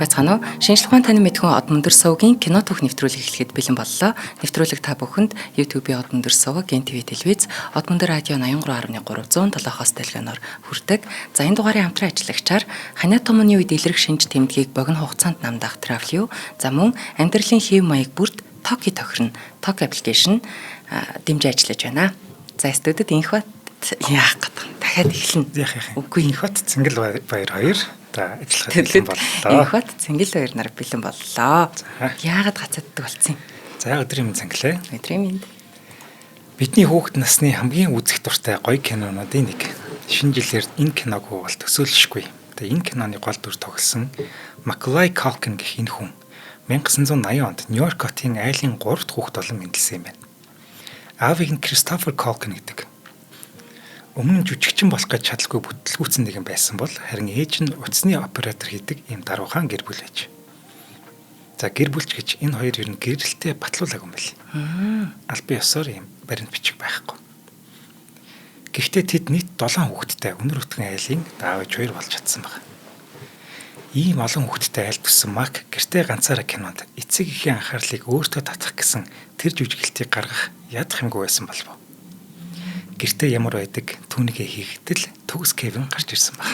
байцгаана уу? Шинжлэх ухаан таны мэдхүн Од Мөндөр сувгийн кино түүх нэвтрүүлэг эхлэхэд бэлэн боллоо. Нэвтрүүлэг та бүхэнд YouTube-ийн Од Мөндөр сувг, ГНТV телевиз, Од Мөндөр радио 83.3 хос дэлгэнээр хүрдэг. За энэ дугаарыг хамтран ажиллагчаар ханиа томооны үед илэрх шинж тэмдгийг богино хугацаанд намдаах Travel. За мөн амьдралын хэв маяг бүрд Токи тохирно. Токи аппликейшн дэмжиж ажиллаж байна. За студид инх бат яах гэдэг. Дахиад эхэлнэ. Үгүй инх бат Цэнгэл баяр хоёр та ажиллахад бэлэн боллоо. Инх бат Цэнгэл баяр нар бэлэн боллоо. Яагаад гацааддаг болсон юм? За өдрийн мэнд Цэнгэлээ. Өдрийн мэнд. Бидний хүүхэд насны хамгийн үзэх дуртай гоё кинонуудын нэг. Шинэ жилээр энэ киног бол төсөөлшгүй. Тэгээ энэ киноны гол дүр тоглосон Macaulay Culkin гэх энэ хүн 1980 онд Нью-Йорк хотын айлын 3 дахь хүүхэд болон мэндэлсэн юм байна. Аавыг нь Christopher Culkin гэдэг. Өмнө нь жүжигчин болох гэж чадалгүй бүтлгүүцэн нэгэн байсан бол харин ээж нь утасны оператор хийдэг ийм даруухан гэр бүл байж. За гэр бүлч гэж энэ хоёр ер нь гэрэлтэй батлуулаагүй юм байна. Албан ёсоор ийм баримт бичиг байхгүй. Гэхдээ тэд нийт 7 хүүхэдтэй өнөр өтгөн айлын даавч хоёр болж чадсан байна. Ийм олон хүүхэдтэй айл төссөн Мак гэртээ ганцаараа кинонд эцэг эхийн анхаарлыг өөртөө татах гэсэн тэр жүжиглэлтийг гаргах ядах юмгүй байсан болов. Гэртээ ямар байдаг түүнийгээ хийгдэл төгс Кевин гарч ирсэн баг.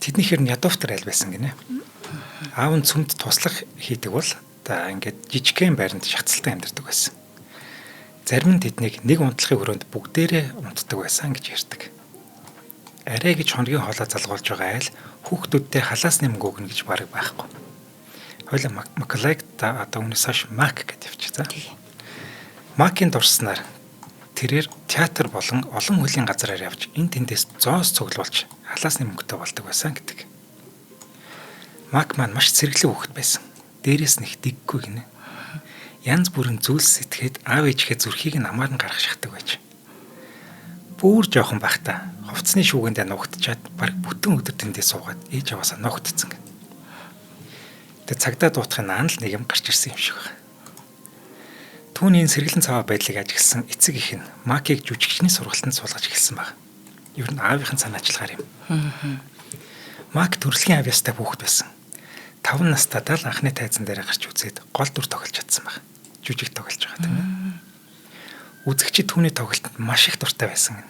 Тэднийхэр нь ядууфтар айл байсан гинэ. Аав нь цөмд туслах хийдэг бол та ингээд жижигхэн байранд шатцалтай амьдардаг байсан. Зарим нь тэднийг нэг унтлахын өрөөнд бүгдээрээ унтдаг байсан гэж ярьдаг. Арай гэж хоногийн хоолой залгуулж байгаа айл хүүхдүүдтэй халаас нэмэг өгнө гэж бараг байхгүй. Хойло Macaulay та одоо өмнөөс хойш Мак гэж явчих. Макийн дурснаар тэрээр театр болон олон хөлийн газараар явж энэ тэндээс зоос цуглуулж халаас нэмэгтэй болдог байсан гэдэг. Мак маань маш сэргэлэн хүүхэд байсан. Дээрээс нь их дэггүй гинэ. Янз бүрийн зүйлс сэтгэхэд аав ээжийнхээ зүрхийг нь амаар нь гаргах шахдаг байж. Бүр жоохон байхдаа хувцсны шүүгэндээ нуугдчаад баг бүтэн өдөр тэндээ суугаад ээж аваасаа нуугдцсан гэнэ. Тэгээ цагдаа дуутахын наан л нэг юм гарч ирсэн юм шиг байна. Түүний сэргэлэн цаваа байдлыг ажигласан эцэг их нь Макийг жүжигчний сургалтанд суулгаж эхэлсэн баг. Ер нь аавынхын санаачлагаар юм. Мак төрөлхийн авьяастай хүүхэд байсан. 5 настайдаа л анхны тайзан дээр гарч үзээд гол дүр тоглож чадсан баг. Жүжиг тоглож байгаа тийм ээ. Үзэгчид түүний тоглолтод маш их дуртай байсан.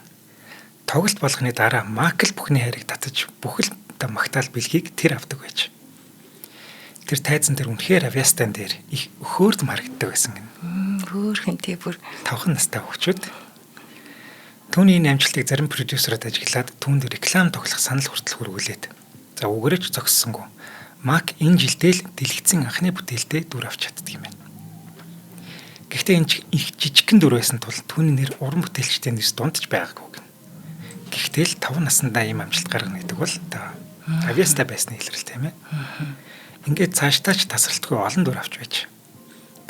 Тоглолт болгоны дараа Мак л бүхний хайрыг татаж бүхэл магтаал бэлгийг тэр авдаг байж. Тэр тайзан дээр үнэхээр авьяастан дээр их өхөөрд харагддаг байсан гэнэ. Хөөрхөн тий бүр 5 настай хөвчүүд. Түүний энэ амжилтыг зарим продюсерууд ажиглаад түүнд реклам тоглох санал хүртэл хүргүүлээд. За үгээрч зогссонгүй. Мак энэ жилдээ л дэлгэцэн анхны бүтээлдээ дүр авч чаддаг юм байна. Гэхдээ энэ их жижигхэн дүр байсан тул түүний нэр уран бүтээлчтэй нэрс дундж байгаагүй гэнэ. Гэхдээ л 5 наснда ийм амжилт гаргана гэдэг бол авьяастай байсны илрэл тийм ээ. Ингээд цаашдаач тасралтгүй олон дүр авч байж.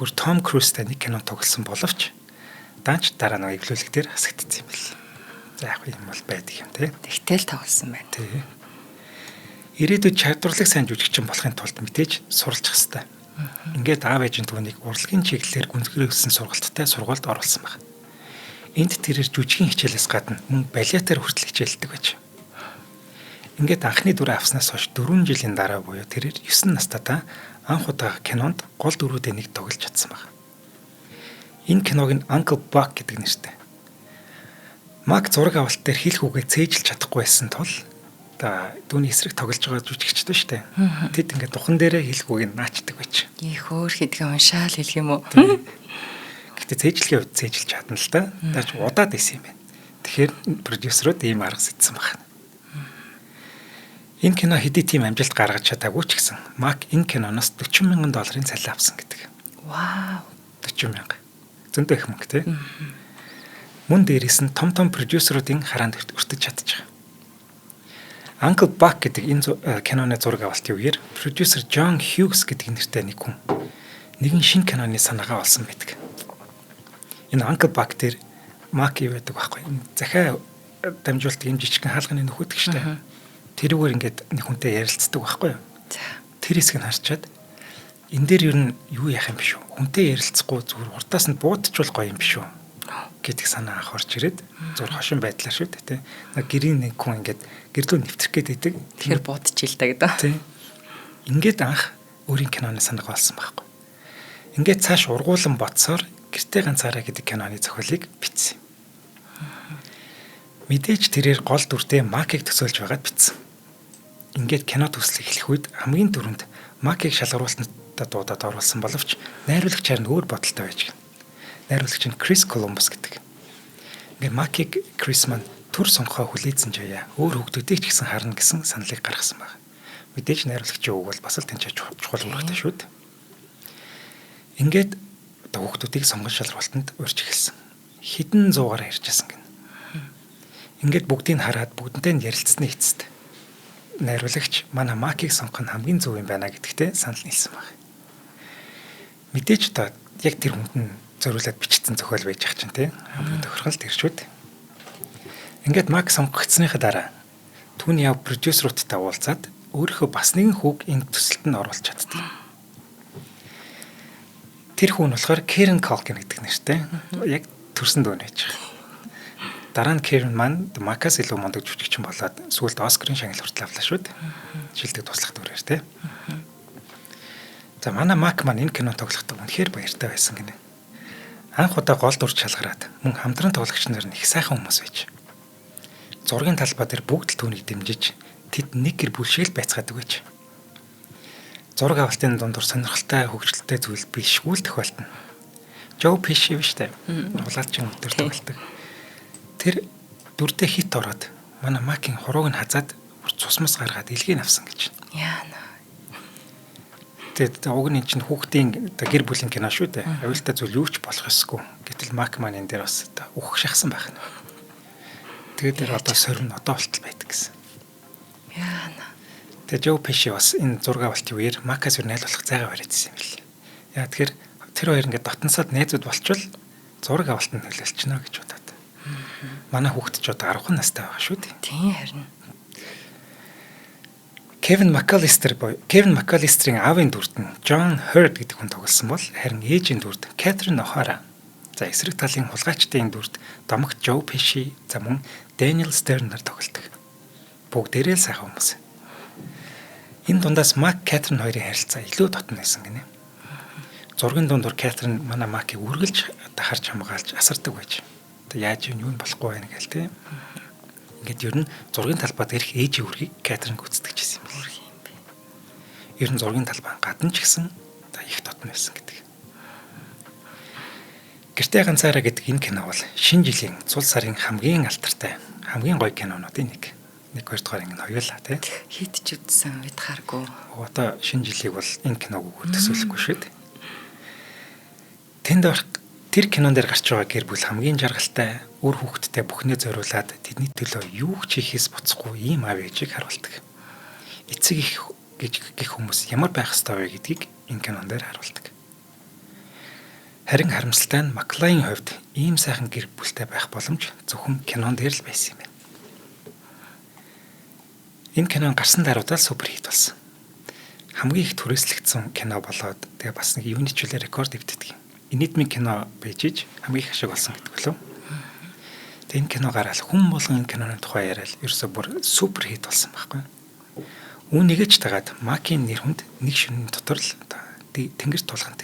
Бүр Том Крузтэй нэг кино тоглосон боловч даанч дараа нэг эвлүүлэг дээр хасагдсан юм бэл. За яг юм бол байдаг юм тий. Тэгтэл тоглосон байна. Тий. Ирээдүйд чадварлаг сайн жүжигчин болохын тулд мэдээж суралцах хэрэгтэй. Ингээд аав ээжийн түүнийг урлагийн чиглэлээр гүнзгийрсэн сургалттай сургуульд оруулсан баг. Энд тэрээр жүжигийн хичээлээс гадна мөн балетаар хүртэл хичээлдэг байж. Ингээд анхны дүр авснаас хойш 4 жилийн дараа буюу тэрээр 9 настайдаа анх удаа кинонд гол дүрүүдээ нэг тоглож чадсан баг. Энэ киног нь Uncle Buck гэдэг нэртэй. Мак зураг авалт дээр хэл хүүгээ цээжилж чадахгүй байсан тул дүүний эсрэг тоглож байгаа жүжигчтэй шүү дээ. Тэд ингээд духан дээрээ хэл хүүгийг наачдаг байж. Их өөр хэдхэн уншаал хэлэх юм уу? Гэтэ цээжлэхийн үед цээжилж чадна л да. Даач удаад исэн юм байна. Тэгэхээр продюсерууд ийм арга сэтсэн байна. Энэ кино хэдий тийм амжилт гаргаж чадаагүй ч гэсэн Мак энэ киноноос $40,000 цалин авсан гэдэг. Вау. 40,000. Зөндөө их мөнгө тий. Мөн дээрээс нь том продюсеруудын хараанд өртөж чадчих. Uncle Buck гэдэг энэ киноны зураг авалтын үеэр продюсер John Hughes гэдэг нэртэй нэг хүн нэгэн шинэ киноны санаагаа олсон байдаг. Энэ Uncle Buck дээр Мак юу байдаг байхгүй. Захиа дамжуулт юм жижигхэн хаалганы нөхөд гэж штэ. Тэрүүгээр ингээд нэг хүнтэй ярилцдаг байхгүй юу? Тэр хэсгийг харчаад энэ дээр ер нь юу яах юм биш үү? Хүнтэй ярилцахгүй зүгээр уртаас нь буудчихвол гоё юм биш үү? Гэдэг санаа анх орж ирээд зур хошин байдлаар шүү дээ тий. Гэрийн нэг хүн ингээд гэрлөө нэвтрэх гээд байдаг. Тэгэхээр буудчихил та гэдэг. Тий. ингээд анх өөрийн киноны санаг болсон байхгүй. Ингээд цааш ургуулan бодсоор гэртээ ганцаараа гэдэг киноны зохиолыг бичсэн. Мэдээж тэрээр гол дүртэй Макийг төсөөлж байгаад бичсэн. Ингээд кино төслийг эхлэх үед хамгийн түрүүнд Макийг шалгаруулалтад дуудаад оруулсан боловч найруулагч харин өөр бодолтой байж гэнэ. Найруулагч нь Крис Колумбус гэдэг. Ингээд Макийг Крис маань төр сонгохоо хүлээсэн жаяа өөр хүүхдүүдийг ч гэсэн харна гэсэн саналыг гаргасан байна. Мэдээж найруулагчийн үг бол бас л тэнцэж чухал үүрэгтэй шүү дээ. Ингээд хүүхдүүдийг сонгон шалгаруулалтанд урьж эхэлсэн. Хэдэн зуугаар ярьжсэн гэнэ. Ингээд бүгдийг хараад бүгдэнтэй нь ярилцсны эцэст найруулагч манай Макийг сонгох нь хамгийн зөв юм байна гэдэгтээ санал нийлсэн баг. Мэдээж одоо яг тэр хүнд нь зориулаад бичсэн зохиол байж ах чинь тийм хамгийн тохирол тэршүүд. Ингээд Мак сонгогдсныхаа дараа түүний яв продюсеруудтай уулзаад өөрийнхөө бас нэгэн хүүг энэ төсөлд нь оруулж чаддаг. Тэр хүн болохоор Karen Culkin гэдэг нэртэй. Яг төрсөн дөө нэж байгаа. Дараа нь Karen маань Макаас илүү мундаг жүжигчин болоод сүүлд Оскарын шагнал хүртэл авлаа шүү дээ. Жилдэг туслах дүрээр тий. За манай Мак маань энэ кино тоглохдоо үнэхээр баяртай байсан гинэ. Анх удаа гол дүр шалгараад мөн хамтран тоглогч нар нь их сайхан хүмүүс байж. Зургийн талбай дээр бүгд л түүнийг дэмжиж тэд нэг гэр бүл шиг л байцгаадаг байж. Зураг авалтын дундуур сонирхолтой хөгжилтэй зүйл бишгүй л тохиолдно. Joe Pesci биш үү? Улаалчин өдөр тоглодог. Тэр дүрдээ хит ороод манай Макийн хурууг нь хазаад цусмас гаргаад илгийг авсан гэж. Яана. Тэгээд уг нь чинь хүүхдийн гэр бүлийн кино шүү дээ. Аюултай зүйл юу ч болох ёсгүй. Гэтэл Мак маань энэ дээр бас ухах шахсан байх нь. Тэгээд тэр одоо сорин одоо болтол байдаг гэсэн. Яана. Тэгээд Joe Pesci бас энэ зураг авалтын үеэр Макаас юу найлуулах зайгаа бариадсан юм бэл. Яа тэгэхээр тэр хоёр ингээд дотносоод найзууд болчвол зураг авалтанд нөлөөлчихнө гэж бодоод. Манай хүүхэд ч одоо 10 настай байгаа шүү дээ. Тийм харин. Кевин Маккалистерийн аавын дүрд нь John Hurt гэдэг хүн тоглосон бол харин ээжийн дүрд Catherine O'Hara. За эсрэг талын хулгайчдын дүрд домогт Joe Pesci за мөн Daniel Stern нар тоглодог. Бүгдээрээ л сайхан хүмүүс. Энэ дундаас Мак Catherine хоёрын харилцаа илүү дотн байсан гинэ. Зургийн дундуур Catherine манай Макийг үргэлж харж хамгаалж асардаг байж. Яаж юу болохгүй байх гэл тээ. Ингээд ер нь зургийн талбайд ирэх ээжийн үргийг Catherine гүйцэтгэж байсан юм бэ. Ер нь зургийн талбай гадна ч гэсэн их дотн байсан гэдэг. Гэртээ ганцаараа гэдэг энэ кино бол шинэ жилийн цул сарын хамгийн алдартай, хамгийн гоё кинонуудын нэг. 1-2 дугаар ингэ хоёулаа тий. Хит ч үдсэн бид харгүй. Одоо шинэ жилийг бол энэ киног төсөөлөхгүй шүү дээ. Тэнд тэр кинон дээр гарч байгаа гэр бүл хамгийн жаргалтай, үр хүүхэдтэй бүхнээ зориулаад тэдний төлөө юу ч хийхээс буцахгүй ийм аав ээжийг харуулдаг. Эцэг их гэх хүмүүс ямар байх ёстой вэ гэдгийг энэ кинон дээр харуулдаг. Харин харамсалтай нь Маклайн хувьд ийм сайхан гэр бүлтэй байх боломж зөвхөн кинон дээр л байсан юм байна. Энэ кинон гарсан даруйдаа супер хит болсон. Хамгийн их түрээслэгдсэн кино болоод тэгээ бас нэг юуны чөлөө рекорд дэвтдэг. Нийтмийн кино бийжиж хамгийн их ашиг болсон гэдэг лөө. Тэгээ энэ кино гараад хүн болгон энэ киноны тухай яриад ерөөсө бүр супер хит болсон байхгүй. Үүнийгээ ч дагаад Макийн нэр хүнд нэг шөнийн дотор л тэнгэр тулган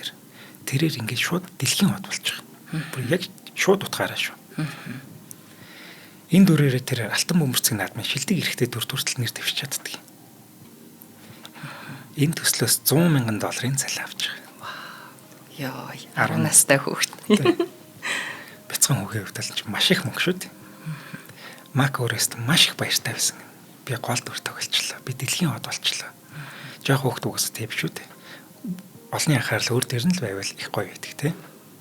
тэрээр ингээд шууд дэлхийн хот болж байгаа. Бүр яг шууд утгаараа шүү. Энэ дүрээрээ тэр алтан бөмбөрцөг наадмын шилдэг эрэхтэй дүр төртөл нэр дэвшиж чаддаг. Энэ төслөөс $100,000 цалин авч байгаа. Яа, 10 настай хүүхэд. Бяцхан хүүхийн хувьд л маш их мөнгө шүү дээ. Мак өөрөөс маш их баяртай байсан. Би гол дүр тоглолчлоо. Би дэлхийн хот болчлоо. Жохо хүүхэд угсаа тийм шүү дээ. Олны анхаарал өөр дээр нь л байвал их гоё байдаг тий.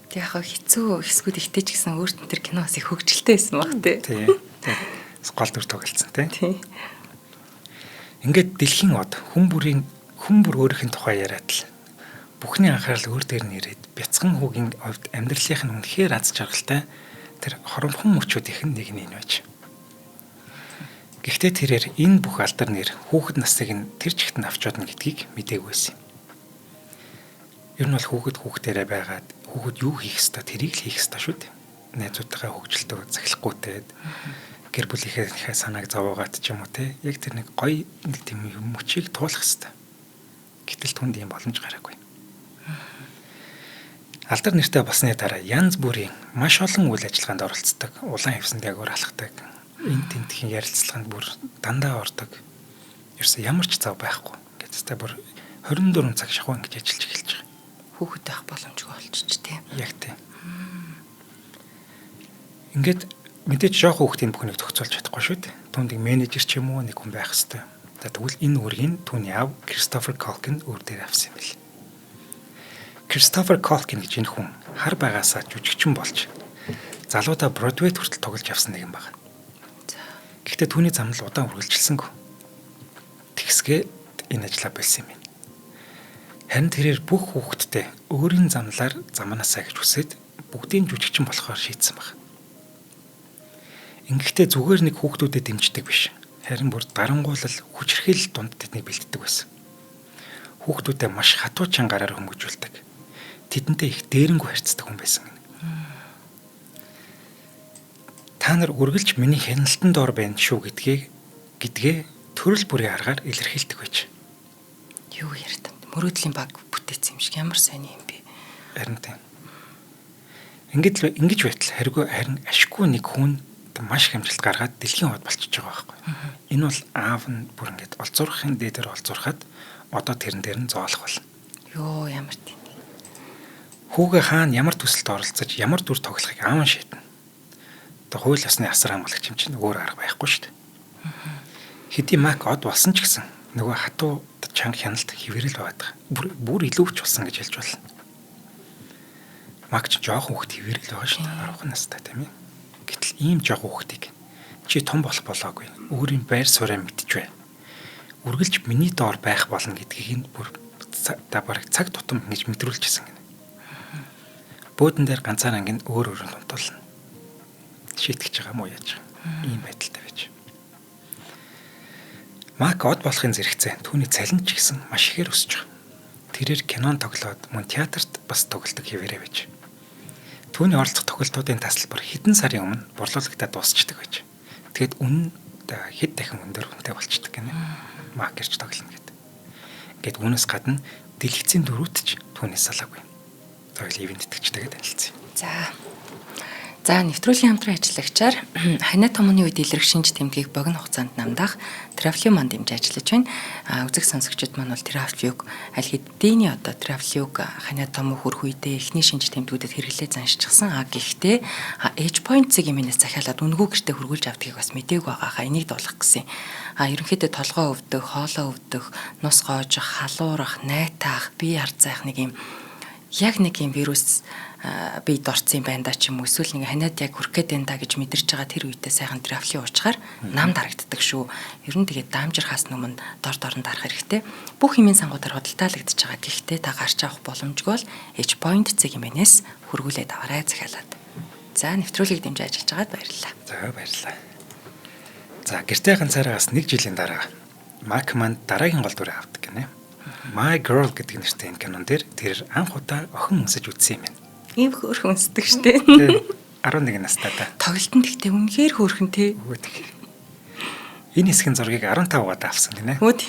Тэг яг хэцүү хэсгүүд ихтэй ч гэсэн өөрт нь тэр киноос их хөгжилтэй байсан баг тий. Тий. Гол дүр тоглолцсон тий. Тий. Ингээд дэлхийн хот хүн бүр өөрийнх нь тухай яриад л бүхний анхаарал өөр дээр нь ирээд бяцхан хүүгийн хувьд амьдралынх нь үнэхээр аз жаргалтай тэр хоромхон мөчүүдийнх нь нэг нь байж. Гэхдээ тэрээр энэ бүх алдар нэр хүүхэд насныг нь тэр чигт нь авч чадна гэдгийг мдээгүй байсан. Ер нь бол хүүхдээрээ байгаад хүүхэд юу хийх ёстой тэрийг л хийх ёстой шүү дээ. Найзуудтайгаа хөгжилтөө захилахгүйтэй гэр бүлийнхээ санааг зовоогоод ч юм уу те яг тэр нэг гоё нэг тийм мөчийг туулах ёстой. Гэтэл түнд ийм боломж гараагүй. Алдар нэртэй болсны дараа янз бүрийн маш олон үйл ажиллагаанд оролцдог, улаан хевсэнд ягуур алхдаг, энэ тентхийн ярилцлаганд бүр дандаа ордог. Ерөөсөө ямар ч зав байхгүй. Гэвч бүр 24 цаг шахуу ингэж ажиллаж эхэлж байгаа. Хүүхэд байх боломжгүй болчих тийм. Яг тийм. Ингээд мэдээж жоох хүүхдийн бүхнийг төгсүүлж чадахгүй шүү дээ. Түүнийг менежер ч юм уу нэг хүн байх хэрэгтэй. За тэгвэл энэ үргийг түүний аав Кристофер Колкин өөр дээр авсан юм бэл. Кристофер Колкин гэж энэ хүн хар байгаасаа жүжигчин болж залуудаа Бродвейд хүртэл тоглож явсан нэг юм байна. Гэхдээ түүний зам нь удаан үргэлжилсэнгүй. Тэгсгээд энэ ажлаа болсон юм байна. Харин тэрээр бүх хүүхдтэй өөрийн замлаар замнаасаа гэж хүсээд бүгдийн жүжигчин болохоор шийдсэн байна. Ингэхдээ зүгээр нэг хүүхдүүдэд дэмждэг биш. Харин бүр дарангуулал хүчрхийлэл дунд тэднийг бэлддэг байсан. Хүүхдүүдэд маш хатуу чангараар хүмүүжүүлдэг. Тэдэнтэй их дээрэнгүй харьцдаг хүн байсан гэнэ. Та нар үргэлж миний хяналтанд ор байна шүү гэдгээ төрөл бүрийн аргаар илэрхийлдэг байж. Юу ярьтан. Мөрөөдлийн баг бүтээсэн юм шиг ямар сайн юм бэ? Харин тийм. Ингэж байтал харин ашиггүй нэг хүн маш их амжилт гаргаад дэлхийн хот болчихж байгаа байхгүй. Энэ бол аав нь бүр ингэж олзуурахын дээдээр олзуурахад одоо тэрэн дээр нь зоолох болно. Йоо ямар тийм. Хүүгээ хаана ямар төсөлд оролцож ямар дүр тоглохыг аав нь шийднэ. Одоо хууль ёсны асар хамгаалагч юм чинь өөр арга байхгүй шүү дээ. Хэдий Мак од болсон ч гэсэн нөгөө хатуу чанга хяналт хэвэрэл байдаг. Бүр илүүч болсон гэж хэлж болно. Мак ч жоохон хүүхд хэвэрэл байгаа шүү дээ. 10 настай тийм ээ. Гэтэл ийм жоохон хүүхдийг чи том болох болоогүй. Өөрийн байр сууриа мэдчихвэ. Үргэлж миний доор байх болно гэдгийг нь бүр бараг цаг тутам ингэж мэдрүүлчихсэн гэнэ. Бөөдөн дээр ганцаар анги өөр өөрөнд унтуулна. Шийтгэж байгаа мó яаж байгаа. Ийм байдалтай байж. Мак од болохын зэрэгцээ түүний цалин ч гэсэн маш ихээр өсөж байгаа. Тэрээр кинон тоглоод мөн театрт бас тоглолдог хэвээрээ байж. Түүний оролцох тоглолтуудын тасалбар хэдэн сарын өмнө борлуулагдаад дуусчдаг байж. Тэгэд үнэн хэд дахин өндөр хүнтэй болчдөг гэнэ. Мак ирж тоглоно гэдэг. Ингээд үүнээс гадна дэлгэцийн дөрүүд ч түүнээс салаагүй. Тоглол ивент итгэжтэйгээ танилцсан юм. За нэвтрүүлгийн хамтран ажиллагчаар ханиа томны үед илэрх шинж тэмдгийг богино хугацаанд намдаах Трафлюман дэмж ажиллаж байна. Үзэг сонсогчид маань бол Трафлюг аль хэдийн одоо Трафлюг ханиа том хөрх үедээ эхний шинж тэмдгүүдэд хэрэглээ заншчихсан. Гэхдээ Edge Point-ийг юмнаас захиалаад үнгүү гэртээ хөргүүлж авдгийг бас мдээгүй байгаа. Энийг дуулах гэсэн. Ерөнхийдөө толгой өвдөх, хоолой өвдөх, нус гоожих, халуурах, найтаах, бие харцаах нэг юм яг нэг юм вирус бие дорцсон байна да ч юм уу эсвэл нэг ханиад яг хүрх гээд байна да гэж мэдэрч байгаа тэр үедээ сайхан Трафлийн уучгаар нам дарагддаг шүү. Ер нь тэгээд даамжирхаас өмнө дорн дарах хэрэгтэй. Бүх хэмжээний сангуудаар худалдаалагдж байгаа. Гэхдээ та гарч авах боломжгүй бол Edge Point цэг юмнээс хөргүүлээд аваарай захиалаад. За нэвтрүүлгийг дэмжиж ажиллаж байгаад баярлалаа. За баярлалаа. За гэртээ ганцаараа нэг жилийн дараа Мак манд дараагийн гол дүрээ авдаг гинэ. My Girl гэдэг нэртэй энэ кинон дээр тэр анх удаа охин өнсөж үзсэн юм байна. Ийм хөөрхөн өнсдөг штэ. 11 настай та. Тоглолтын гэхдээ үнэхээр хөөрхөн те. Энэ хэсгийн зургийг 15 удаа авсан гинэ. Хөөд.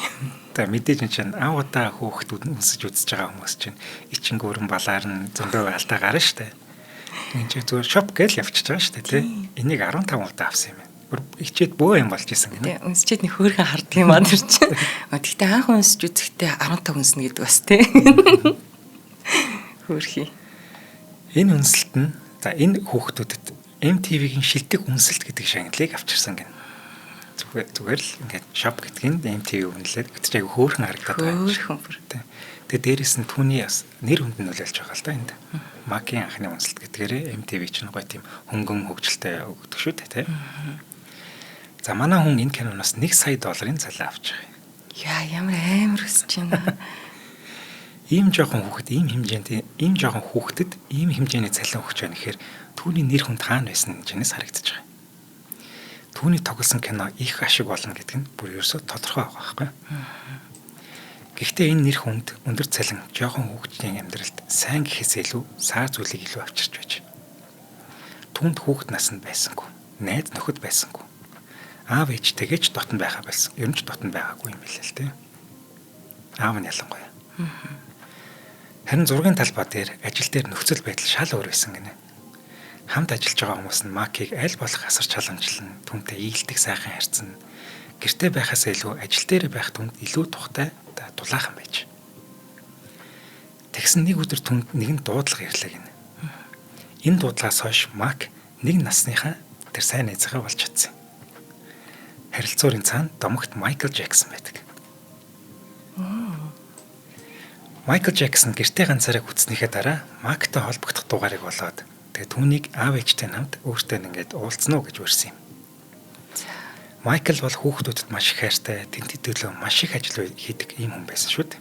За мэдээж чинь аав удаа хүүхдүүд өнсөж үзэж байгаа хүмүүс чинь ичингүүрэн балаар нь зөндөө алдаа гарна штэ. Энд чинь зүгээр шоп гээл явчихж байгаа штэ тий. Энийг 15 удаа авсан юм байна. Игчээд бөө юм болж исэн гинэ. Тэ өнсчээд нэг хөөрхөн харддаг юм аа тэр чинь. Гэхдээ анх өнсч үзэхдээ 15 өнснө гэдэг бас тий. Хөөрхий. Энэ үнсэлт нь за энэ хүүхдүүдэд MTV-гийн шилдэг үнсэлт гэдэг шагналыг авчирсан гэнэ. Зүгээр л ингээд шоп гэдгийг MTV үнэлээд гэтэж аяг хөөрхөн харагдаад байгаа. Хөөрхөн бүр. Тэгээ дээрэс нь түүний нэр хүнд нь нөлөөлж байгаа л да энд. Макийн анхны үнсэлт гэдгээрээ MTV чинь гоё тийм хөнгөн хөгжилтэй өгдөг шүү дээ тий. За манай хүн энэ киноноос $1 сая цалин авч байгаа. Яа ямар амар өсөж байна. Ийм жоохон хүүхэд ийм жоохон хүүхдэд ийм хэмжээний цалин өгч байгаа нэхэр түүний нэр хүнд хаана байсан гэнээс харагдаж байгаа. Түүний тоглосон кино их ашиг болно гэдэг нь бүр ерөөсөө тодорхой байгаа байхгүй. Гэхдээ энэ нэр хүнд өндөр цалин жоохон хүүхдийн амьдралд сайн гэхээс илүү саар зүйлийг илүү авчирч байж. Түүнд хүүхэд насанд байсангүй, найз нөхөд байсангүй. Аав ээжтэйгээ ч дотн байхаа байсан. Ер нь ч дотн байгаагүй юм билээ л дээ. Аав нь ялангуяа. Харин зургийн талбай дээр ажил дээр нөхцөл байдал шал өөр байсан гинэ. Хамт ажиллаж байгаа хүмүүс нь Макийг аль болох асар чаламжлан, түүнтэй ийгэлдэг сайхан харьцсан. Гэртээ байхаас илүү ажил дээр байх түнд илүү тухтай дулаахан байж. Тэгсэн нэг өдөр түнд нэгэн дуудлага ирлээ гинэ. Энэ дуудлагаас хойш Мак нэг насныхаа тэр сайн найзгаа болж чадсан. Харилцааны цаана домогт Майкл Джексон байдаг. Майкл Джексон гэртээ ганцаараа гүцснийхээ дараа Мактай холбогдох дугаарыг болоод тэгээ түүнийг аав ээжтэй хамт өөртөө ингээд уулзсан уу гэж урьсан юм. Майкл бол хүүхдүүдэд маш их хайртай, тэнцэд төлөө маш их ажил хийдэг ийм хүн байсан шүү дээ.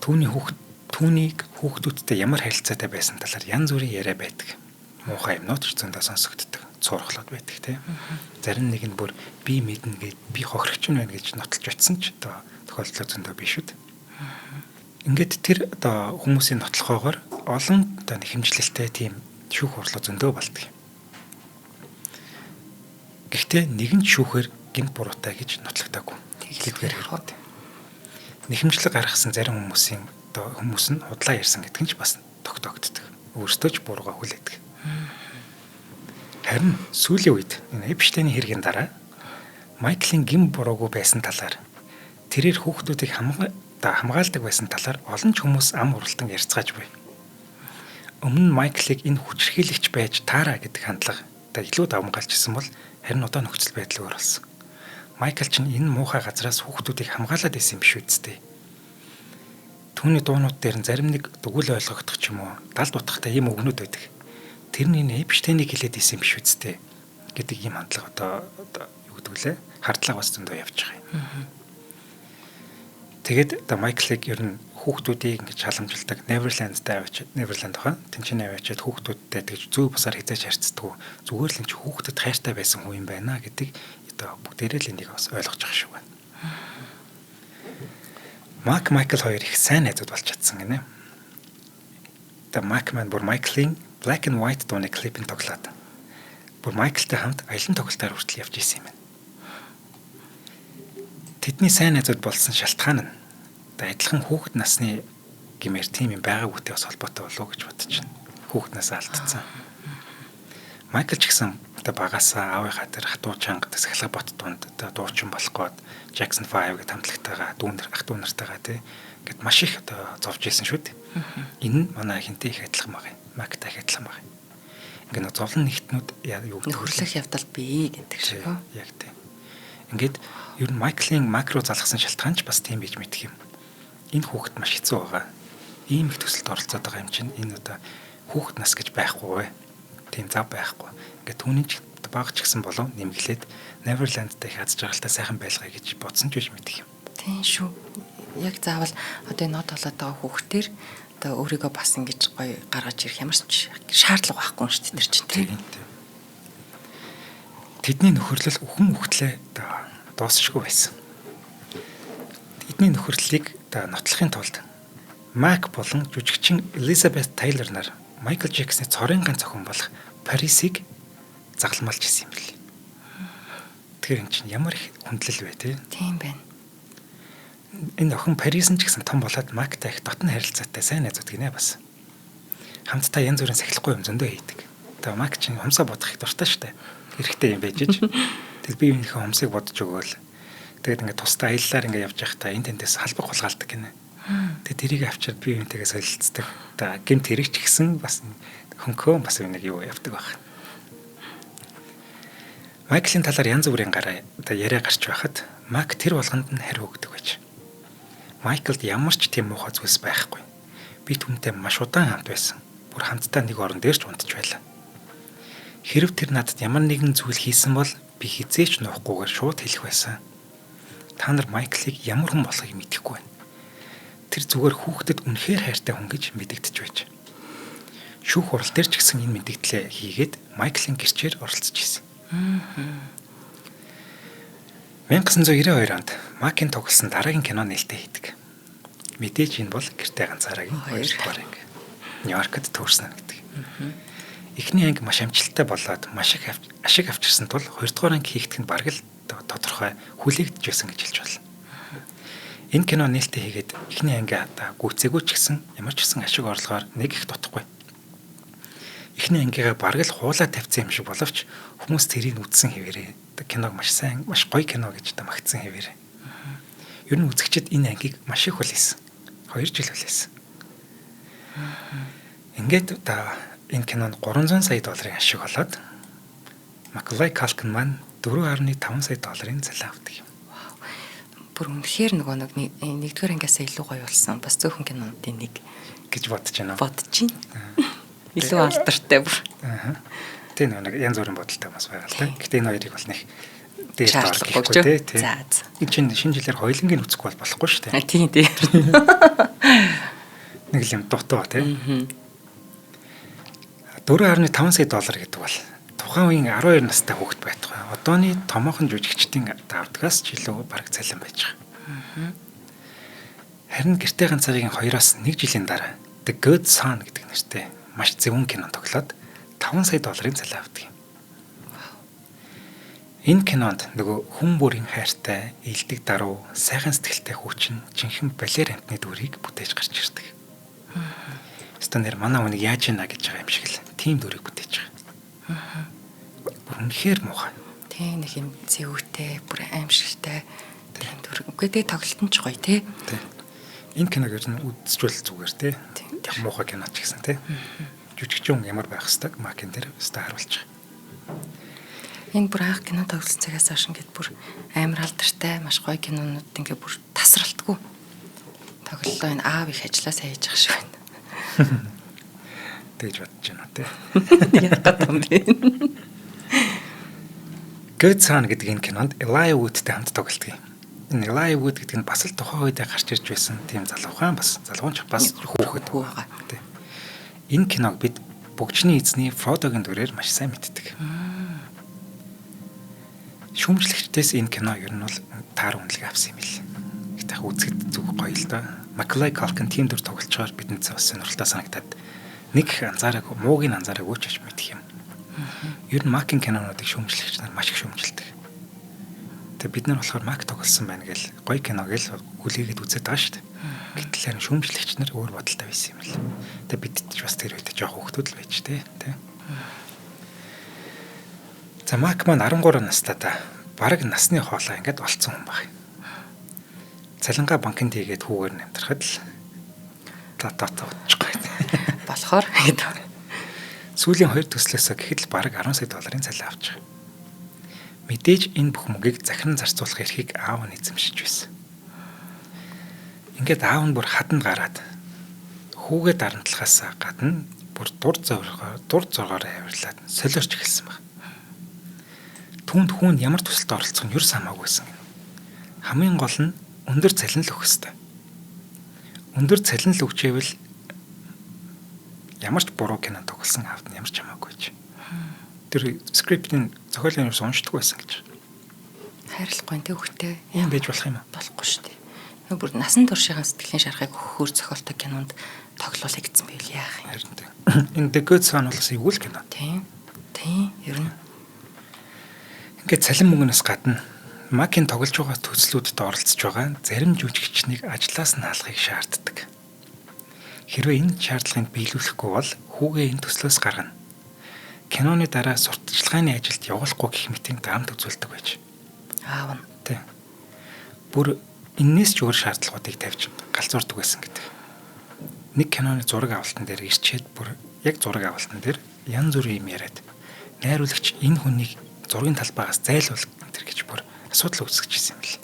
Түүнийг хүүхдүүдтэй ямар харилцаатай байсан талаар янз бүрийн яриа байдаг. Муухай юмнууд ч зөндөө сонсогддог, цуурхлоод байдаг тийм. Зарим нэг нь бүр би мэднэ гэж би хохирогч байна гэж нотолж очсон ч одоо тохиолдлоо зөндөө биш шүү дээ. Ингээд тэр одоо хүмүүсийн нотлохоогоор олон одоо нэхэмжлэлтэй тийм шүүх хурлаа зөндөө болдог. Гэхдээ нэгэн шүүхээр гинт буруутай гэж нотлогдоогүй. Тэгэлдгээр хэрэг. Нэхэмжлэг гаргасан зарим хүмүүс нь худлаа ярьсан гэдэг нь ч бас тогтоогддог. Өөрсдөө ч буруугаа хүлээдэг. Харин сүүлийн үед энэ Эпштейний хэргийн дараа Майклийн гин буруугүй байсан талаар тэрээр хүүхдүүдийг хамгаалдаг байсан талаар олон ч хүмүүс ам уралтан ярьцгааж буй. Өмнө нь Майклыг энэ хүчрхийлэгч байж таараа гэдэг хандлага илүү давмгаалжсэн бол харин одоо нөхцөл байдал өөр болсон. Майкл ч энэ муухай газраас хүүхдүүдийг хамгаалаад исэн биш үсттэй. Түүний дуунууд дээр зарим нэг дүгэл ойлгогдох ч юм уу, далд утгатай ийм өгнүүд байдаг. Тэрний Эпштейнийг хэлээд исэн биш үсттэй гэдэг ийм хандлага одоо юу гэдэг лээ? Хардлага бас зөндөө явж байгаа юм. Тэгээд одоо Майклыг ер нь хүүхдүүдийг ингэж халамжилдаг Neverland хаа тэнцэн аваачаад хүүхдүүдтэй тэгж зөв бусаар хязгаарч харьцдаг. Зүгээр л энэ хүүхдэд хайртай байсан хүн юм байна гэдэг одоо бүгдээрээ л энийг бас ойлгож байгаа шүү байна. Майкл хоёр их сайн найзууд болж чадсан гинэ. Тэгээ Мак маань бүр Майклийн Black and White дууны клипийг тоглоод бүр Майклтай хамт аялан тоглолтоор хүртэл явж исэн юм байна. Тэдний сайн найзууд болсон шалтгаан нь адилхан хүүхэд насны гэмээр тийм юм байгаа үгтэй бас холбоотой болов уу гэж бодож байна. Хүүхэд насаа алдсан. Майкл ч гэсэн багасаа аавынхаа тэр хатуу чанга сахилга бот дунд дуучин болох гээд Jackson 5 гэдэг хамтлагтайгаа ах дүү нартайгаа тий гэд маш их зовж исэн шүү дээ. Энэ нь манай хинтэй их адилхан байгаа юм. Мактай их адилхан байгаа юм. Ингээд зовлон нэгтнүүд юу нөхөрлөх явдал бий гэдэг шиг үү? Яг тий. Ингээд ер нь Майклийн Мак руу залгасан шалтгаан ч бас тийм байж мэдэх юм. Энэ хүүхэд маш хэцүү байгаа. Ийм их төсөлд оролцоод байгаа юм чинь энэ одоо хүүхэд нас гэж байхгүй. Тийм зав байхгүй. Ингээд түүний баг ч гэсэн болов нэмгэлээд Neverland-тай их аз жаргалтай сайхан байлгая гэж бодсон ч биш мэдэх юм. Тийм шүү. Яг заавал одоо энэ нот болоод байгаа хүүхдээр одоо өөрийгөө бас ингэж гоё гаргаж ирэх ямар ч шаардлага байхгүй юм шүү дээ тэр чинь. Тэдний нөхөрлөл үхэн үхтлээ дуусшгүй байсан. Тэдний нөхөрлөлийг нотлохын тулд Мак болон жүжигчин Elizabeth Taylor нар Майкл Джексоны цорын ганц охин болох Парисыг загламалж исэн юм бэл. Тэгэхээр эн чинь ямар их хүндлэл вэ те? Тийм байна. Энэ охин Парис нь ч гэсэн том болоод Мактай их дотн харилцаатай сайн найзууд гинэ бас. Хамтдаа янз бүрийн сахилахгүй юм зөндөө хийдэг. Тэгээ Мак чинь хумсаа бодох их дуртай штэ. Хэрэгтэй юм байж ич. Тэгэл би өөрийнхөө хумсыг бодож өгөөл. Тэгээд ингээд тусдаа аяллаар ингээд явж байхдаа энэ тэндээс халбах хулгаалдаг гинэ. Тэгээд тэрийг авчирд би үүнтэйгээ солилцдог. Одоо гэмт хэрэг ч гэсэн бас хөнхөө бас нэг юу явдаг байх. Майклийн талаар янз бүрийн гараа одоо яриа гарч байхад Мак тэр болгонд нь хариу өгдөг байж. Майклд ямар ч тийм муухай зүйлс байхгүй. Би түүнтэй маш удаан хамт байсан. Бүр хамтдаа нэг орон дээр ч унтж байлаа. Хэрв тэр надад ямар нэгэн зүйл хийсэн бол би хизээч нуухгүйгээр шууд хэлэх байсан. Та нар Майклыг ямар хүн болохыг мэдэхгүй байна. Тэр зүгээр хүүхдэд үнэхээр хайртай хүн гэж мэдэгдэж байж. Шүүх хурал дээр ч гэсэн энэ мэдэгдлээ хийгээд Майклийн гэрчээр оролцож ирсэн. 1992 онд Макийн тоглосон дараагийн кино нээлттэй хийдэг. Мэдээж энэ бол гэртээ ганцаараагийн 2 дугаар анги. Нью-Йоркт төрсөн гэдэг. Эхний анги маш амжилттай болоод маш их ашиг авчирсан тул 2 дугаар анги хийгдэхэд бараг л тодорхой хүлээгдэж байсан гэж хэлж байна. Энэ кино нээлттэй хийгээд эхний анги гүйцээгүй ч гэсэн ямар ч гэсэн ашиг орлогоор нэг их дутхгүй. Эхний ангигаа бараг л хуулаа тавьсан юм шиг боловч хүмүүс тэрийг үзсэн хэвээрээ. Киног маш сайн, маш гоё кино гэж магтсан хэвээрээ. Ер нь үзэгчид энэ ангийг маш их хүлээсэн. 2 жил хүлээсэн. Ингээд энэ кинонд $300 сая ашиг болоод Macaulay Culkin маань $4.5 сая цалин авдаг юм. Бүр үнэхээр нөгөө нэгдүгээр ангиасаа илүү гоё болсон. Бас зөвхөн кинонуудын нэг гэж бодож байна. Бодож байна. Илүү алдартай бүр. Тэ нэг янз бүрийн бодолтой бас байгаа л да. Гэтэ энэ хоёрыг бол нэг дээр шаардлагагүй тий. За. Шинэ жилээр хоёулангийн үцэхгүй бол болохгүй шүү дээ. Тийм тийм. Нэг л юм дутуу тий. $4.5 сая гэдэг бол тухайн үеийн 12 настай хүүхэд байтугай. Одооний томоохон жүжигчдийн давдгаас ч илүү бараг цалин байж байгаа. Харин гэртээ ганцааргийн 2-оос 1 жилийн дараа The Good Son гэдэг нэртэй маш зөвөн кино тоглоод $5 сая цалин авдаг юм. Энэ кинонд нөгөө хүн бүрийн хайртай, илдэг даруй, сайхан сэтгэлтэй хүүчин жинхэнэ балер амтны дүрийг бүтээж гарч ирдэг. Станер манай хүнийг яаж ийна гэж байгаа юм шиг л тийм дүрийг бүтээж байгаа. Үнэхээр муухай. Тийм нэг юм зэвүүтэй, бүр аимшигтай тийм дүр. Үгүй дээ тоглолт нь ч гоё тий. Энэ киног ер нь үзчихвэл зүгээр тий. Муухай кино ч гэсэн тий. Жүжигчин ямар байх хэвээр макин дээр өстө харуулж байгаа. Энэ бүр анх кино тоглолцсон цагаас хойш ингээд бүр амар алдартай, маш гоё кинонууд ингээд бүр тасралтгүй тоглолоо энэ аав их ажилласаа хийж ах шиг байна. Тэгж бодож байна тий. Яг гад юм бэ. Good Son гэдэг энэ кинонд Elijah Woodтэй хамт тоглолдог юм. Энэ Elijah Wood гэдэг нь бас л тухайн үед гарч ирж байсан тийм залуухан бас залуунч бас хүүхэд байгаа. Энэ киног бид бүгжний эзний Фродогийн дүрээр маш сайн мэддэг. Шүүмжлэгчдээс энэ кино ер нь бол таар үнэлгээ авсан юм л. Гэтэ үзэхэд зүг гоё л да. Macaulay Culkin тийм дүр тоглож байгаа бидэнд бас сонирхолтой санагдаад нэг анзаараагүй, муугийн анзаараагүй ч гэж мэдэх юм. Ер нь Mac-ийн кинонуудыг шүүмжлэгч нар маш их шүүмжилдэг. Тэгээ бид нар болохоор Mac тоглосон байна гэл гоё кино гэл хүлээгээд үзээд байгаа шүү дээ. Гэтэл харин шүүмжлэгч нар өөр бодолтой байсан юм л. Тэгээ бид ч бас тэр үед жоох хүүхдүүд л байж тээ. За Mac маань 13 настай та бараг насны хоолой ингээд олцсон хүн баг. Цалингаа банкнд хийгээд хүүгээр намтрахад л татаа утчихгүй. Болохоор сүүлийн 2 төслөөсөө гэхэд л бараг $10 сая цалин авч байгаа. Мэдээж энэ бүх мөнгийг захиран зарцуулах эрхийг аав нь эзэмшиж байсан. Ингээд аав нь бүр хаданд гараад хүүгээ дарамтлахаас гадна бүр дур зоргоор авирлаад солиорч эхэлсэн баг. Түүнд хүүнд ямар төсөлд оролцох нь юр самаагүй байсан. Хамгийн гол нь өндөр цалин л өгөх ёстой. Өндөр цалин л өгчээвэл ямар ч буруу кино тоглосон аавд нь ямар ч хамаагүй ч. Тэр скриптийн зохиолын юус уншдаггүй байсан гэж. Хайрлахгүй тэ хөхтэй. Ийм байж болох юм аа? Болохгүй шүү дээ. Бүр насан туршийн сэтгэлийн шарахыг өгөхөөр зохиолтой кинонд тоглоулъя гэсэн байл яах юм. Харин тийм. Энэ The Good Son бол эвгүй кино. Тийм. Ер нь ингээд цалин мөнгнөөс гадна Mac-ийн тоглож байгаа төслүүдэд оролцож байгаа зарим жүжигчнийг ажлаас нь алахыг шаарддаг. Хэрвээ энэ шаардлагыг биелүүлэхгүй бол хүүгээ энэ төслөөс гаргана. Киноны дараа сурталчилгааны ажилд явуулахгүй гэх мэтийн дарамт үзүүлдэг байж. аав нь. Тийм. Бүр энэс ч өөр шаардлагуудыг тавьж галзуурдаг байсан гэдэг. Нэг киноны зураг авалтан дээр ирчээд бүр яг зураг авалтан дээр янз бүрийн юм яриад найруулагч энэ хүнийг зургийн талбайгаас зайлуулах энэ гэж бүр асуудал үүсгэжсэн юм л.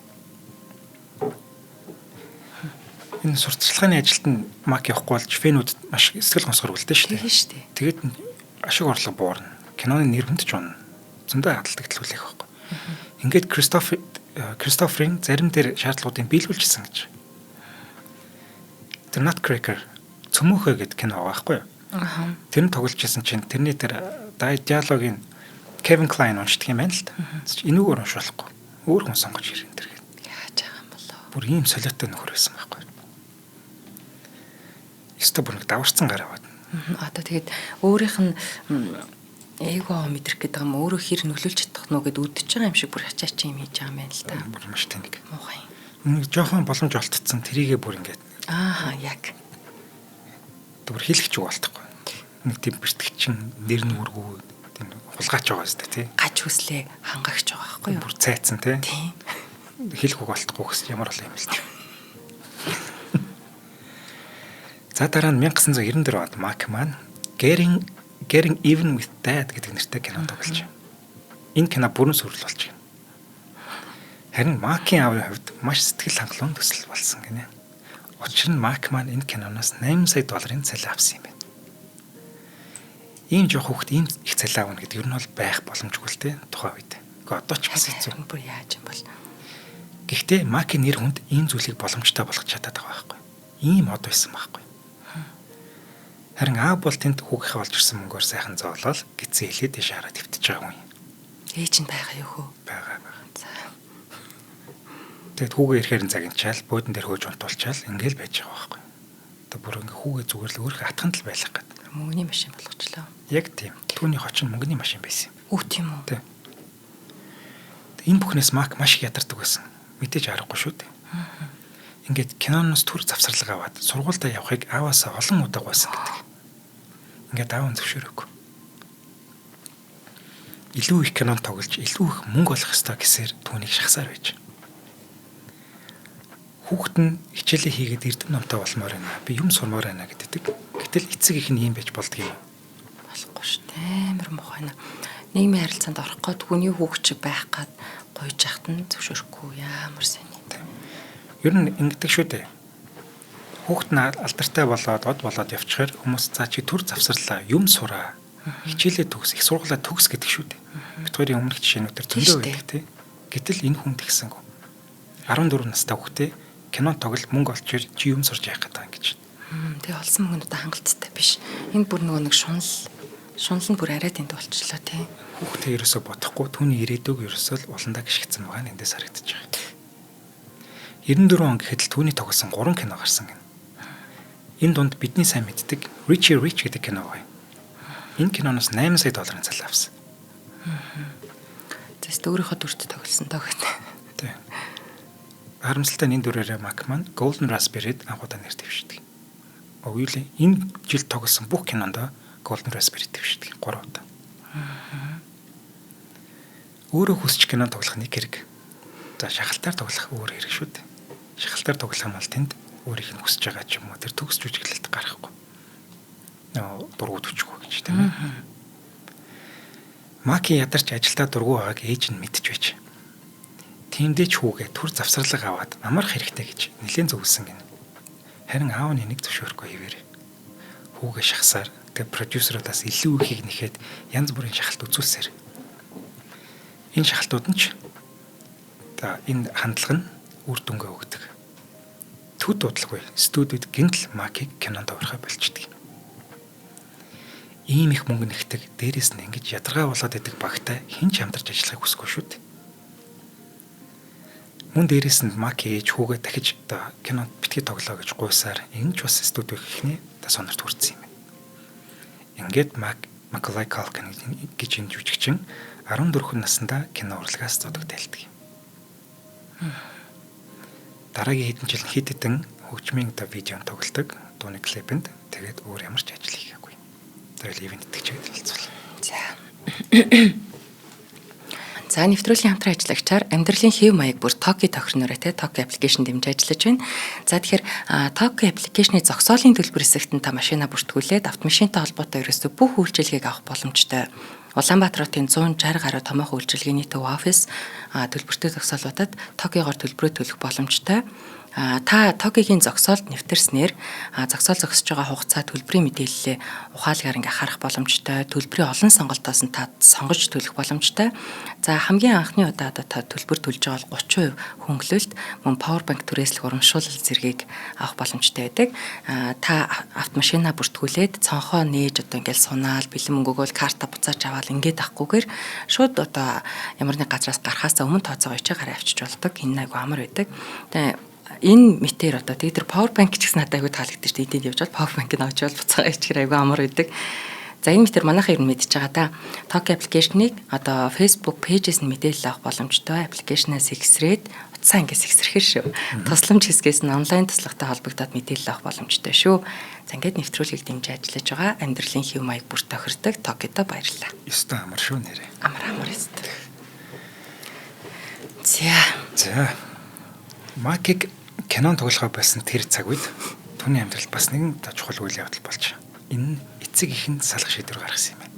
Энэ сурталчилгааны ажилд нь Mac явахгүй болж фэнүүд маш сэтгэл гонсгор үлдэн шүү дээ. Тийм шүү дээ. Тэгээд ашиг орлого буурна. Киноны нэрмэнд ч унна. Зөндөө хадгалдаг төлөөлөх байхгүй. Ингээд Кристоферийн зарим дээр шаардлагуудыг биелүүлжсэн гэж. Тэр Nutcracker цөмөөхөө гэдэг кино байгаа байхгүй юу? Аа. Тэр нь тоглож байсан чинь тэрний тэр диалогийн Kevin Kline уншдаг юм байна л да. Энүүгээр унш болохгүй. Өөр хүн сонгож ирэн тэр гээд. Яаж байгаа юм болоо. Бүр ийм солиотой нөхөр байсан байхгүй. Ёстой бүр даварцсан гараад. Одоо тэгээд өөрийнх нь эго мэдрэх гэдэг юм өөрөө хэр нөлөөлж чадах нь уу гэд үдчихэж байгаа юм шиг бүр ачаач юм хийж байгаа юм байна л да. Бүр маш тэнэг. Муухай. нэг жоохон боломж олтцсон тэрийгээ бүр ингээд яг бүр хийлгэж болтохгүй. Нэг тийм бэртгэгчин нэр нүргүү тийм хулгаач байгаа зү тий. Гач хүслээ хангагч байгаа байхгүй юу? Бүр цайцсан тий. Тийм. Хийлгэх болтохгүй гэсэн ямар бол юм л. За дараа нь 1994 онд Мак маань Getting Even with Dad гэдэг нэртэй кино тоглож байна. Энэ кино бүрэн сүрэл болж байна. Харин Макийн аавын хувьд маш сэтгэл хангалуун төсөл болсон гинэ. Учир нь Мак маань энэ киноноос $8 сая цалин авсан юм байна. Ийм жоох хүүхэд ийм их цалин авна гэдэг ер нь бол байх боломжгүй л дээ тухайн үед. Гэхдээ одоо ч бас хэцүү. Бүр яаж юм бол. Гэхдээ Макийн нэр хүнд ийм зүйлийг боломжтой болгож чадаад байгаа байхгүй. Ийм од байсан байхгүй. Харин аав бол тэнд хүүгийнхээ олж ирсэн мөнгөөр сайхан зоолол гизээ хэлээд дэш хараад твтэж байгаа юм. Ээж нь байгаа юу хөө? Байгаа байгаа. За. Тэгэд хүүгээ ирэхээр загинчаал, буудан дээр хөөж унтуулчаал ингээл байж байгаа байхгүй. Одоо бүр ингээ хүүгээ зүгээр л өөрхөн атханд л байлах гэдэг. Мөнгөний машин болгочлоо. Яг тийм. Түүний хоч нь мөнгөний машин байсан юм. Үгүй тийм үү? Тийм. Энэ бүхнээс Мак маш их ядардаг байсан. Мэдээж аргагүй шүү дээ. Ингээд киноноос түр завсарлага аваад сургуультай явахыг ааваасаа олон удаа гуйсан гэдэг. Ингээд аав нь зөвшөөрөөгүй. Илүү их кинон тоглож, илүү их мөнгө олох ёстой гэсээр түүнийг шахсаар байж. Хүүхэд нь хичээлээ хийгээд эрдэм номтой болмоор байна. Би юм сурмаар байна гэдэг. Гэтэл эцэг их нь юм байж болдго юм. Болохгүй шүү дээ. Амар муухайна. Нийгмийн харилцаанд орох гээд хүний хүүхчиг байх гад гойж яхад нь зөвшөөрөхгүй ямар сайн юм. Ер нь ингэдэг шүү дээ. Хүүхэд нь алдартай болоод од болоод явчихаар хүмүүс цаа чи төр завсарлаа, юм сураа. Хичээлээ төгс, их сургуулаа төгс гэдэг шүү дээ. Бид хоёрын өмнөх жишээнүүдээр зөндөө байдаг тий. Гэтэл энэ хүн тэгсэнгүү. 14 настай хүүхдээ кино тоглол мөнгө олж ир чи юм сурж яах гэдэг юм гэж. Тэгээ олсон мөнгөнд хангалттай биш. Энд бүр нөгөө нэг шунал нь бүр арай тэнд болчихлоо тий. Хүүхдээ ерөөсө бодохгүй түүний ирээдүйг ерөөсөө л уландаа гიშгцэн байгаа нь эндээс харагдаж байгаа. 94 он гэхэд л түүний тоглосон 3 кино гарсан гэнэ. Энэ дунд бидний сайн мэддэг Richie Rich гэдэг кино байна. Энэ киноноос $8 сая цалин авсан. Тэст өөрийнхөө дүрт тоглосон доо гэдэг. Тийм. Харамсалтай нь энэ дүрээрээ Мак маань Golden Raspberry-д анхудаа нэр дэвшдэг. Оюулын энэ жил тоглосон бүх кинонд Golden Raspberry дэвшдэг 3 удаа. Өөрөө хүсч кино тоглох нэг хэрэг. За шахалтаар тоглох өөр хэрэг шүү дээ. Шахалтаар тоглох юм бол тэнд өөрийнх нь хүсэж байгаа ч юм уу тэр төгс жүжиглэлт гарахгүй. Дургуут өчгөө гэж тийм ээ. Маки ядарч ажилдаа дургу байгааг ээж нь мэдж байж. Тиймдээ ч хүүгээ түр завсарлага аваад амарх хэрэгтэй гэж нэлээд зөвлөсөн гин. Харин аав нь энийг зөвшөөрөхгүй хэвээр. Хүүгээ шахсаар тэг продюсерудаас илүү ихийг нэхэд янз бүрийн шахалт үзүүлсээр. Энэ шахалтууд нь ч энэ хандлага нь үр дүнгээ өгдөг. Төд удалгүй студид гинтл Макийг кинонд орохоо болчдөг. Ийм их мөнгө нэгдэг дээрээс нь ингэж ядаргаа болоод идэг багтай хинч хамтарч ажиллахыг хүсэхгүй шүү дээ. Мөн дээрээс нь Мак ээж хүүгээ дахиж кинонд битгий тоглоо гэж гуйсаар энэ ч бас студид ихний сонорт хүрсэн юм. Ингээд Macaulay Culkin гэж энэ жүжигчин 14 наснда кино урлагаас зодогдэлдэг. Дараагийн хэдэн жил хэд хэдэн хөгжмийн видеонд тоглодог, дууны клипэнд тэгээд өөр ямар ч ажил хийгээгүй. Тэгэл ивент итгэж хэлцвэл. За нэвтрүүлгийн хамтран ажиллагчаар амьдралын хэв маяг бүр Токи тохирнороо Токи аппликейшн дэмжиж ажиллаж байна. За тэгэхээр Токи аппликейшны зогсоолын төлбөр хэсэгт та машина бүртгүүлээд автомашинтай холбоотой ерөөсөө бүх үйлчилгээг авах боломжтой. Улаанбаатар хотын 160 гаруй томоохон үйлчилгээний төв офис төлбөртэй зогсоолуудад Токигоор төлбөрөө төлөх боломжтой. Та Токигийн зогсоолд нэвтэрснээр зогсоол зогсож байгаа хугацаа төлбөрийн мэдээллээ ухаалгаар ингээ харах боломжтой. Төлбөрийн олон сонголтоос нь та сонгож төлөх боломжтой. За хамгийн анхны удаа та төлбөр төлж байгаа бол 30% хөнгөлөлт мөн Powerbank түрээслэх урамшуулал зэргийг авах боломжтой байдаг. Та автомашина бүртгүүлээд цонхоо нээж одоо ингээл сунаал бэлэн мөнгөөгөө карта буцааж аваад ингээд авахгүйгээр шууд одоо ямар нэг газраас гарахаас өмнө тооцоогоо ичээ гараа авчиж болдог. Энэ айгу амар байдаг. Тэгээ энэ мэтэр одоо тэр Powerbank ч гэсэн надад айгүй таалагддаг шүү дээ. Энд явж бол Powerbank-ыг авч бол буцаага ичгээр айгүй амар байдаг. За энэ мэтэр манайхан ер нь мэдчихэж байгаа да. Toki аппликейшнийг одоо Facebook пэйжээс нь мэдээлэл авах боломжтой. Аппликейшнаас эксрээд буцаа ингээс ихсэрхэр шүү. Тусламж хэсгээс нь онлайн туслахтай холбогдоод мэдээлэл авах боломжтой шүү. За ингээд нэвтрүүлгийг дэмжиж ажиллаж байгаа амьдралын хэв маяг бүр тохирдог Токиодо баярлалаа. Ёстой амар шүү нэрээ. Амар ёстой. За. Макийг кинон тоглохоо болсон тэр цаг үед түүний амьдралд бас нэгэн чухал үйл явдал болж энэ эцэг ихэнд салах шийдвэр гаргасан юм байна.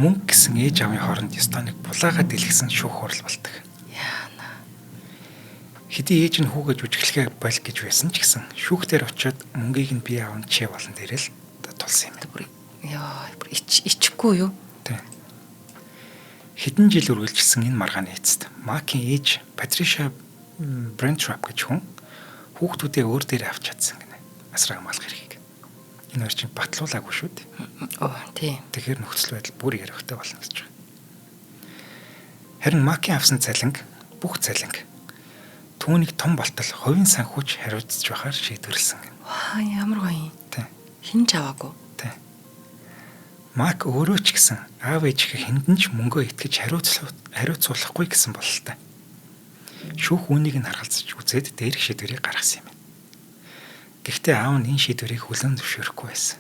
Мөнгө гэсэн ээж аавын хооронд ёстой нэг булаагаад дэлгэсэн шүүх хурал болдог. Яана. Хэдий ээж нь хүүгээ жүжиглэхээ боль гэж байсан ч гэсэн шүүхтэр очиод мөнгийг нь бие аав нь чий болон дээрэл тулсан юм байна. Бүр ичихгүй юу? Тэ. Хэдэн жил үргэлжилсэн энэ маргааны эцэст Макийн ээж Патриша Брентроп гэж хүн хүүхдүүдээ өөр дээрээ авч чадсан гинэ. Асраа хамгаалах хэргийг. Энэ хоёр чинь батлуулаагүй шүү дээ. Тийм. Тэгэхээр нөхцөл байдал бүр ярихтай болно гэж байна. Харин Макийн авсан цалинг, бүх цалинг түүнийг том болтол хувийн санхүүж хариуцж байхаар шийдвэрлсэн гэнэ. Ямар гоё юм. Тэ. Хин ч аваагүй. Тэ. Мак өөрөө ч гэсэн аав ээжийнхээ хэндэн ч мөнгөө итгэж хариуцуулахгүй гэсэн бололтой. Шүүх үүнийг нь харгалзаж үзээд дээрх шийдвэрийг гаргасан юм байна. Гэхдээ аав нь энэ шийдвэрийг хүлээн зөвшөөрөхгүй байсан.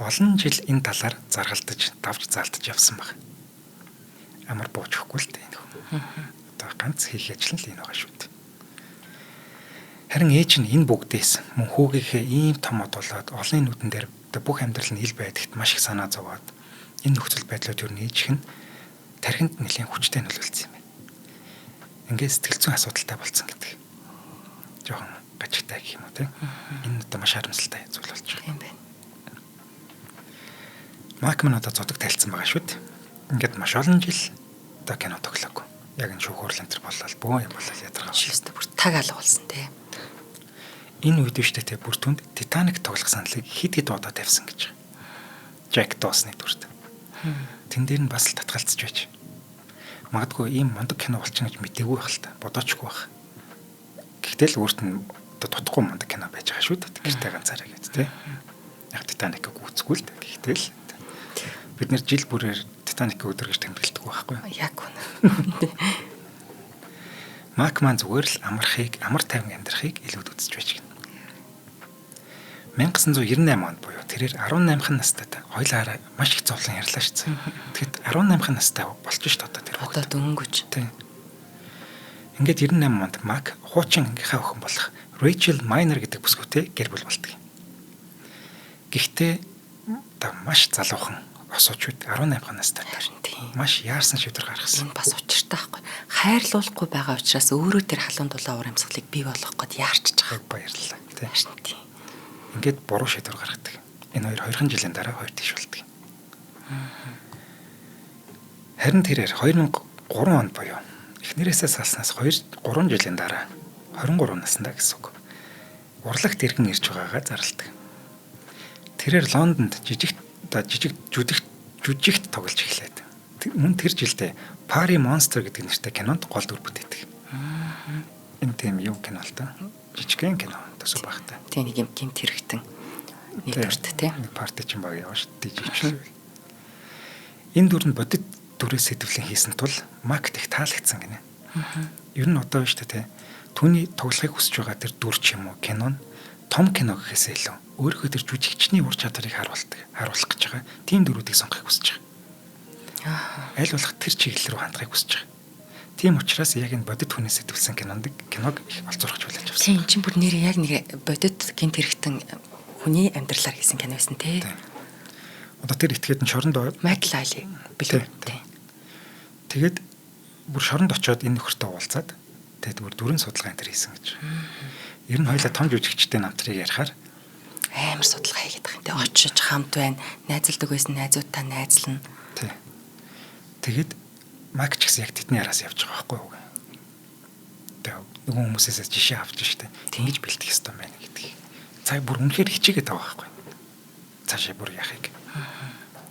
Олон жил энэ талаар заргалдаж, давж заалтаж явсан баг. Амар буучихгүй л дээ энэ хүн. Одоо ганц хийх ажил нь л энэ байгаа шүү дээ. Харин ээж нь энэ бүгдээс мөн хүүгийнхээ ийм том одуулаад олон нүдэн дээр бүх амьдрал нь ил байдагт маш их санаа зовоод энэ нөхцөл байдлууд юу нээж хэн тархинд нэлийн хүчтэй нөлөөлсөн юм байна. Ингээд сэтгэл зүйн асуудалтай болсон гэдэг. Жохон гажигтай гэх юм уу те. Энэ одоо маш харамсалтай зүйл болж байгаа юм байна. Мак мань одоо зодог тайлцсан байгаа шүү дээ. Ингээд маш олон жил одоо кино тоглоогүй. Яг энэ шүүх хурлын тэр болол бөө юм болол ядаргаа. Шилстэ бүр таг алга болсон те. Энэ үед биштэй те бүр түнд Титаник тоглох саналыг хэд удаа тавьсан гэж. Джек Досны дүрт. Тэн дээр нь бас л татгалзаж байж. Магадгүй ийм мундаг кино болчихно гэж мэдээгүй байх л та. Бодоочгүй байх. Гэхдээ л өөрт нь дутхгүй мундаг кино байж байгаа шүү дээ. Гэртээ ганцаараа гэж те. Яг Титаникийг үзгүй л дээ. Гэхдээ л бид нэр жил бүрээр Титаникийг өдөргөж тэмдэглэдэг байхгүй. Яг үнэ. Мак маань зүгээр л амар тайван амьдрахыг илүүд үзэж байж гэнэ. 1998 онд буюу тэрээр 18хан настайтай хоёлаараа маш их зовлон ярьлаа шээ. Тэгэхэд 18хан настай болж ш одоо тэр одоо дөнгөж. Тийм. Ингээд 98 онд Мак хуучин ангийнхаа охин болох Рэйчел Майнер гэдэг бүсгүйтэй гэр бүл болдог. Гэхдээ та маш залуухан осоочуд 18хан настай маш яарсан шийдвэр гаргасан. Энэ бас учиртай байхгүй. Хайрлуулахгүй байгаа учраас өөрөө тэр халуун дулаан уур амьсгалыг бий болгох гээд яарчж байгаа. Баярлалаа. Тийм. Ингээд буруу шийдвэр гаргадаг. Энэ хоёр 2 жилийн дараа хоёр тийш болдог. Харин тэрээр 2003 онд буюу эхнэрээсээ салснаас 3 жилийн дараа 23 наснда гэсэн үг. Урлагт иргэн ирж байгаагаа зарладаг. Тэрээр Лондонд жижигт тоглож эхлээд. Мөн тэр жилдээ Пари Монстер гэдэг нэртэй кинонд гол дүр бүтээдэг. Энэ тийм юу кино л та. Жижигхэн кино төсөв багтай. Тийм нэг юм гимт хэрэгтэн нэг дүрт тийм. Парти ч юм баг яваа шүү дээ жижигхэн. Энэ дүр нь бодит дүрээ сэдвлэн хийсэн тул Мак их таалагдсан гинэ. Ер нь одоо биш үү те. Түүний тоглохыг хүсэж байгаа тэр дүр ч юм уу кино нь том кино гэхээсээ илүү өөрийнхөө тэр жүжигчний ур чадварыг харуулах гэж байгаа. Тийм дүрүүдийг сонгохыг хүсэж байгаа. Аль болох тэр чиглэл рүү хандахыг хүсэж байгаа. Тийм учраас яг энэ бодит хүнээс сэтгүүлсэн киног их олзуурхаж хүлээж авсан. Тийм чинь бүр нэр яг нэг бодит гинт хэрэгтэн хүний амьдралаар хийсэн кино байсан те. Одоо тэр этгээд нь шоронд Маклали бэлээ. Тэгээд бүр шоронд очиод энэ нөхөртөө уулзаад тэгээд бүр дүрэн судалгаа энэ хийсэн гэж. Ер нь хоёлаа том жүжигчтэй намтрыг ярихаар амар судалгаа хийгээд байгаа юм. Тэгээд очиж хамт байна. Найзалдаг байсан найзуудтай найзлна. Тэгээд Мак ч гэсэн яг тэдний араас явж байгаа байхгүй юу. Тэгээд нөгөө хүмүүсээс жишээ авч штэ. Тэгж бэлтгэх ёстой байна гэдгийг. Цаг бүр үнэхээр хичээгээд байгаа байхгүй. Цаашаа бүр яахыг.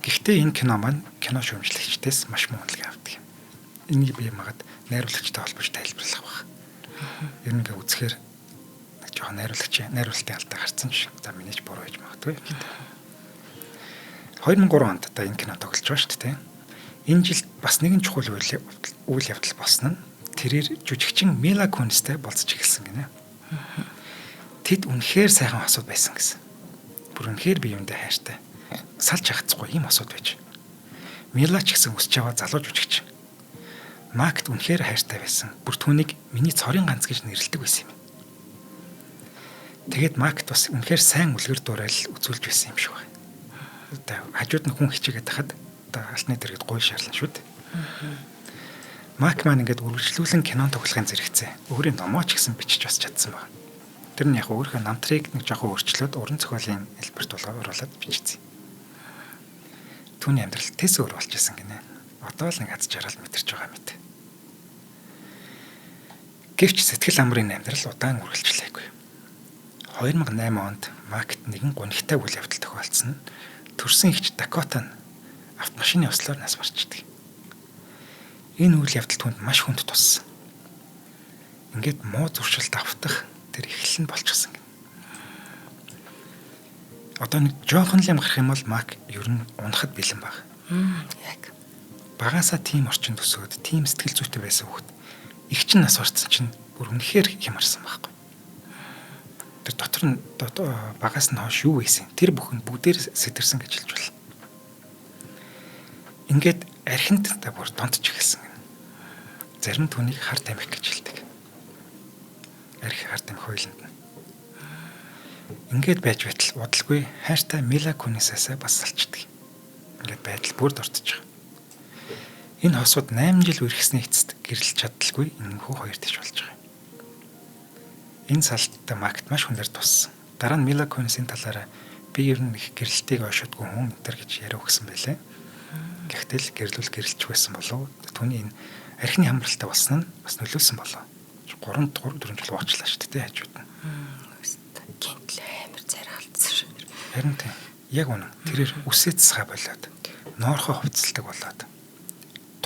Гэхдээ энэ кино маань кино шүүмжлэгчдээс маш муу үнэлгээ авдаг юм. Энийг би магад найруулагчтай холбож тайлбарлах баг. Ер нь ингээ үзэхээр нэг жоохон найруулалтын алдаа гарсан ч за минийч буруу гэж магадгүй. 2003 онд та энэ кино тоглож байгаа шүү дээ. Энэ жилд бас нэгэн чухал үйл явдал болсон нь тэрээр жүжигчин Мила Кунистэй болцож эхэлсэн гинэ. Тэд үнэхээр сайхан хосууд байсан гэсэн. Бүр үнэхээр бие биендээ хайртай. Салж хацахгүй ийм хосууд байж. Мила ч гэсэн өсч яваа залуу жүжигчин. Макт үнэхээр хайртай байсан. Бүр түүнийг миний цорын ганц гэж нэрлэдэг байсан юм. Тэгээд Макт бас үнэхээр сайн үлгэр дуурайл үзүүлж байсан юм шиг байна. Одоо хажууд нь хүн хичээгээд тахад одоо алтны дэргэд гуй шаарлан шүү дээ. Мак маань ингээд үргэлжлүүлэн кинон тоглохын зэрэгцээ. Өөрийн номоо ч гэсэн бичиж бас чадсан байна. Тэр нь яг өөрийнхөө намтрыг нэг жоохон өөрчлөөд уран зохиолын хэлбэрт оруулаад бичсэн. Түүний амьдрал тэс өөр болчихсон гинэ. Одоо л нэг аз жаргал мэдэрч байгаа мэт. Гэвч сэтгэл амрын амьдрал удаан үргэлжлэегүй. 2008 онд Макт нэгэн гонигтай үйл явдал тохиолдсон нь төрсэн ихч Дакота нь автомашины ослоор нас барчдаг. Энэ үйл явдал түүнд маш хүнд туссан. Ингээд муу зуршилт автах тэр эхлэл нь болчихсон гэнэ. Одоо нэг жоохон л юм гарах юм бол Мак ер нь унахад бэлэн баг. Яг. Багаасаа тийм орчинд өсөөд, тийм сэтгэл зүйтэй байсан хүүхэд их чинь нас барцсан чинь бүр үнэхээр хямарсан байхгүй. Тэр дотор нь багаас нь хойш юу байсан? Тэр бүхэн бүгдээр сэтэрсэн гэж хэлж байна. Ингээд архинд та бүр донтож эхэлсэн гэнэ. Зарим түүнийг хар тамхи гэж хэлдэг. Архи хар тамхи хоёуланд нь. Ингээд байж байтал удалгүй хайртай Мила Кунисаасаа бас салчдаг. Ингээд байдал бүрд ортож байгаа. Энэ хосууд 8 жил үргэсний эцэст гэрлэж чаддалгүй энэхүү хоёр тийш болж байгаа. Энэ салттай Макт маш хүндэр туссан. Дараа нь Мила Кунисийн талаараа би ер нь их гэрэлтийг ойшоодгүй хүн энэ гэж яриа өгсөн байлээ. Гэхдээ л гэрлүүлж байсан болов. Түүний энэ архины хамралтай болсон нь бас нөлөөсөн болов. 3 4 жил уучлаа шүү дээ хажууд нь. Гинтл амар царай алдсан шүү. Харин тийм. Яг үнэн. Тэрээр үсээ цэсгээ болоод ноорхоо хувцалдаг болоод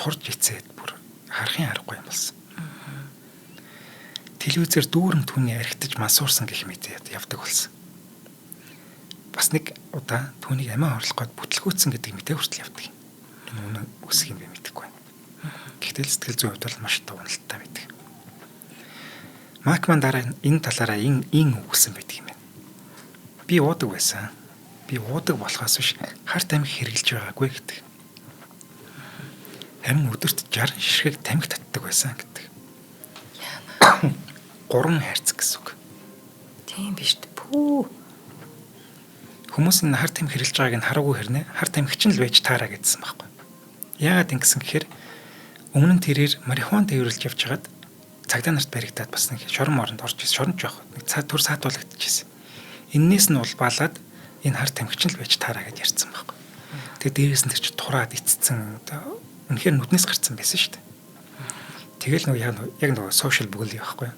турж ицээд бүр харахын аргагүй юм болсон. Телевизээр дүүрэн түүний архитаж мансуурсан гэх мэт явдаг болсон. Бас нэг удаа түүнийг амиа орлох гээд бүтлгүүцсэн гэдэг мэдээ хүртэл явдаг. Энэ үнэн үсэх юм би мэдэхгүй байна. Гэхдээ сэтгэл зүйн хувьд бол маш дууналттай байдаг. Макман дараа энэ талаараа ин үгсэн байдаг юм байна. Би уудаг байсан. Би уудаг болохоос биш хар тамхи хэрглэж байгаагүй гэдэг. Харин өдөрт 60 ширхэг тамхи татдаг байсан гэдэг. Яа. 3 хайрцаг гэсэн үг. Тийм биш үү? Пүү. Хүмүүс энэ хар тамхи хэрглэж байгааг нь хараагүй хэрнээ хар тамхи ч л байж таараа гэдсэн байхгүй. Яагаад ингэсэн гэхээр өмнө нь тэрээр марихуан тээвэрлж явж хагаад цагдаа нарт баригдаад бас нэг шорон моронд орж ирсэн. Шоронд жоох нэг төр саатуулагдчихсэн. Иннээс нь улбаалаад энэ хар тамхи ч л байж таараа гэж ярьсан байхгүй. Тэгээ дээрээс нь тэр чи тураад ицсэн одоо үнэхээр нүднээс гарцсан байсан шүү дээ. Тэгэл яг нөгөө сошиал бүгэл явахгүй.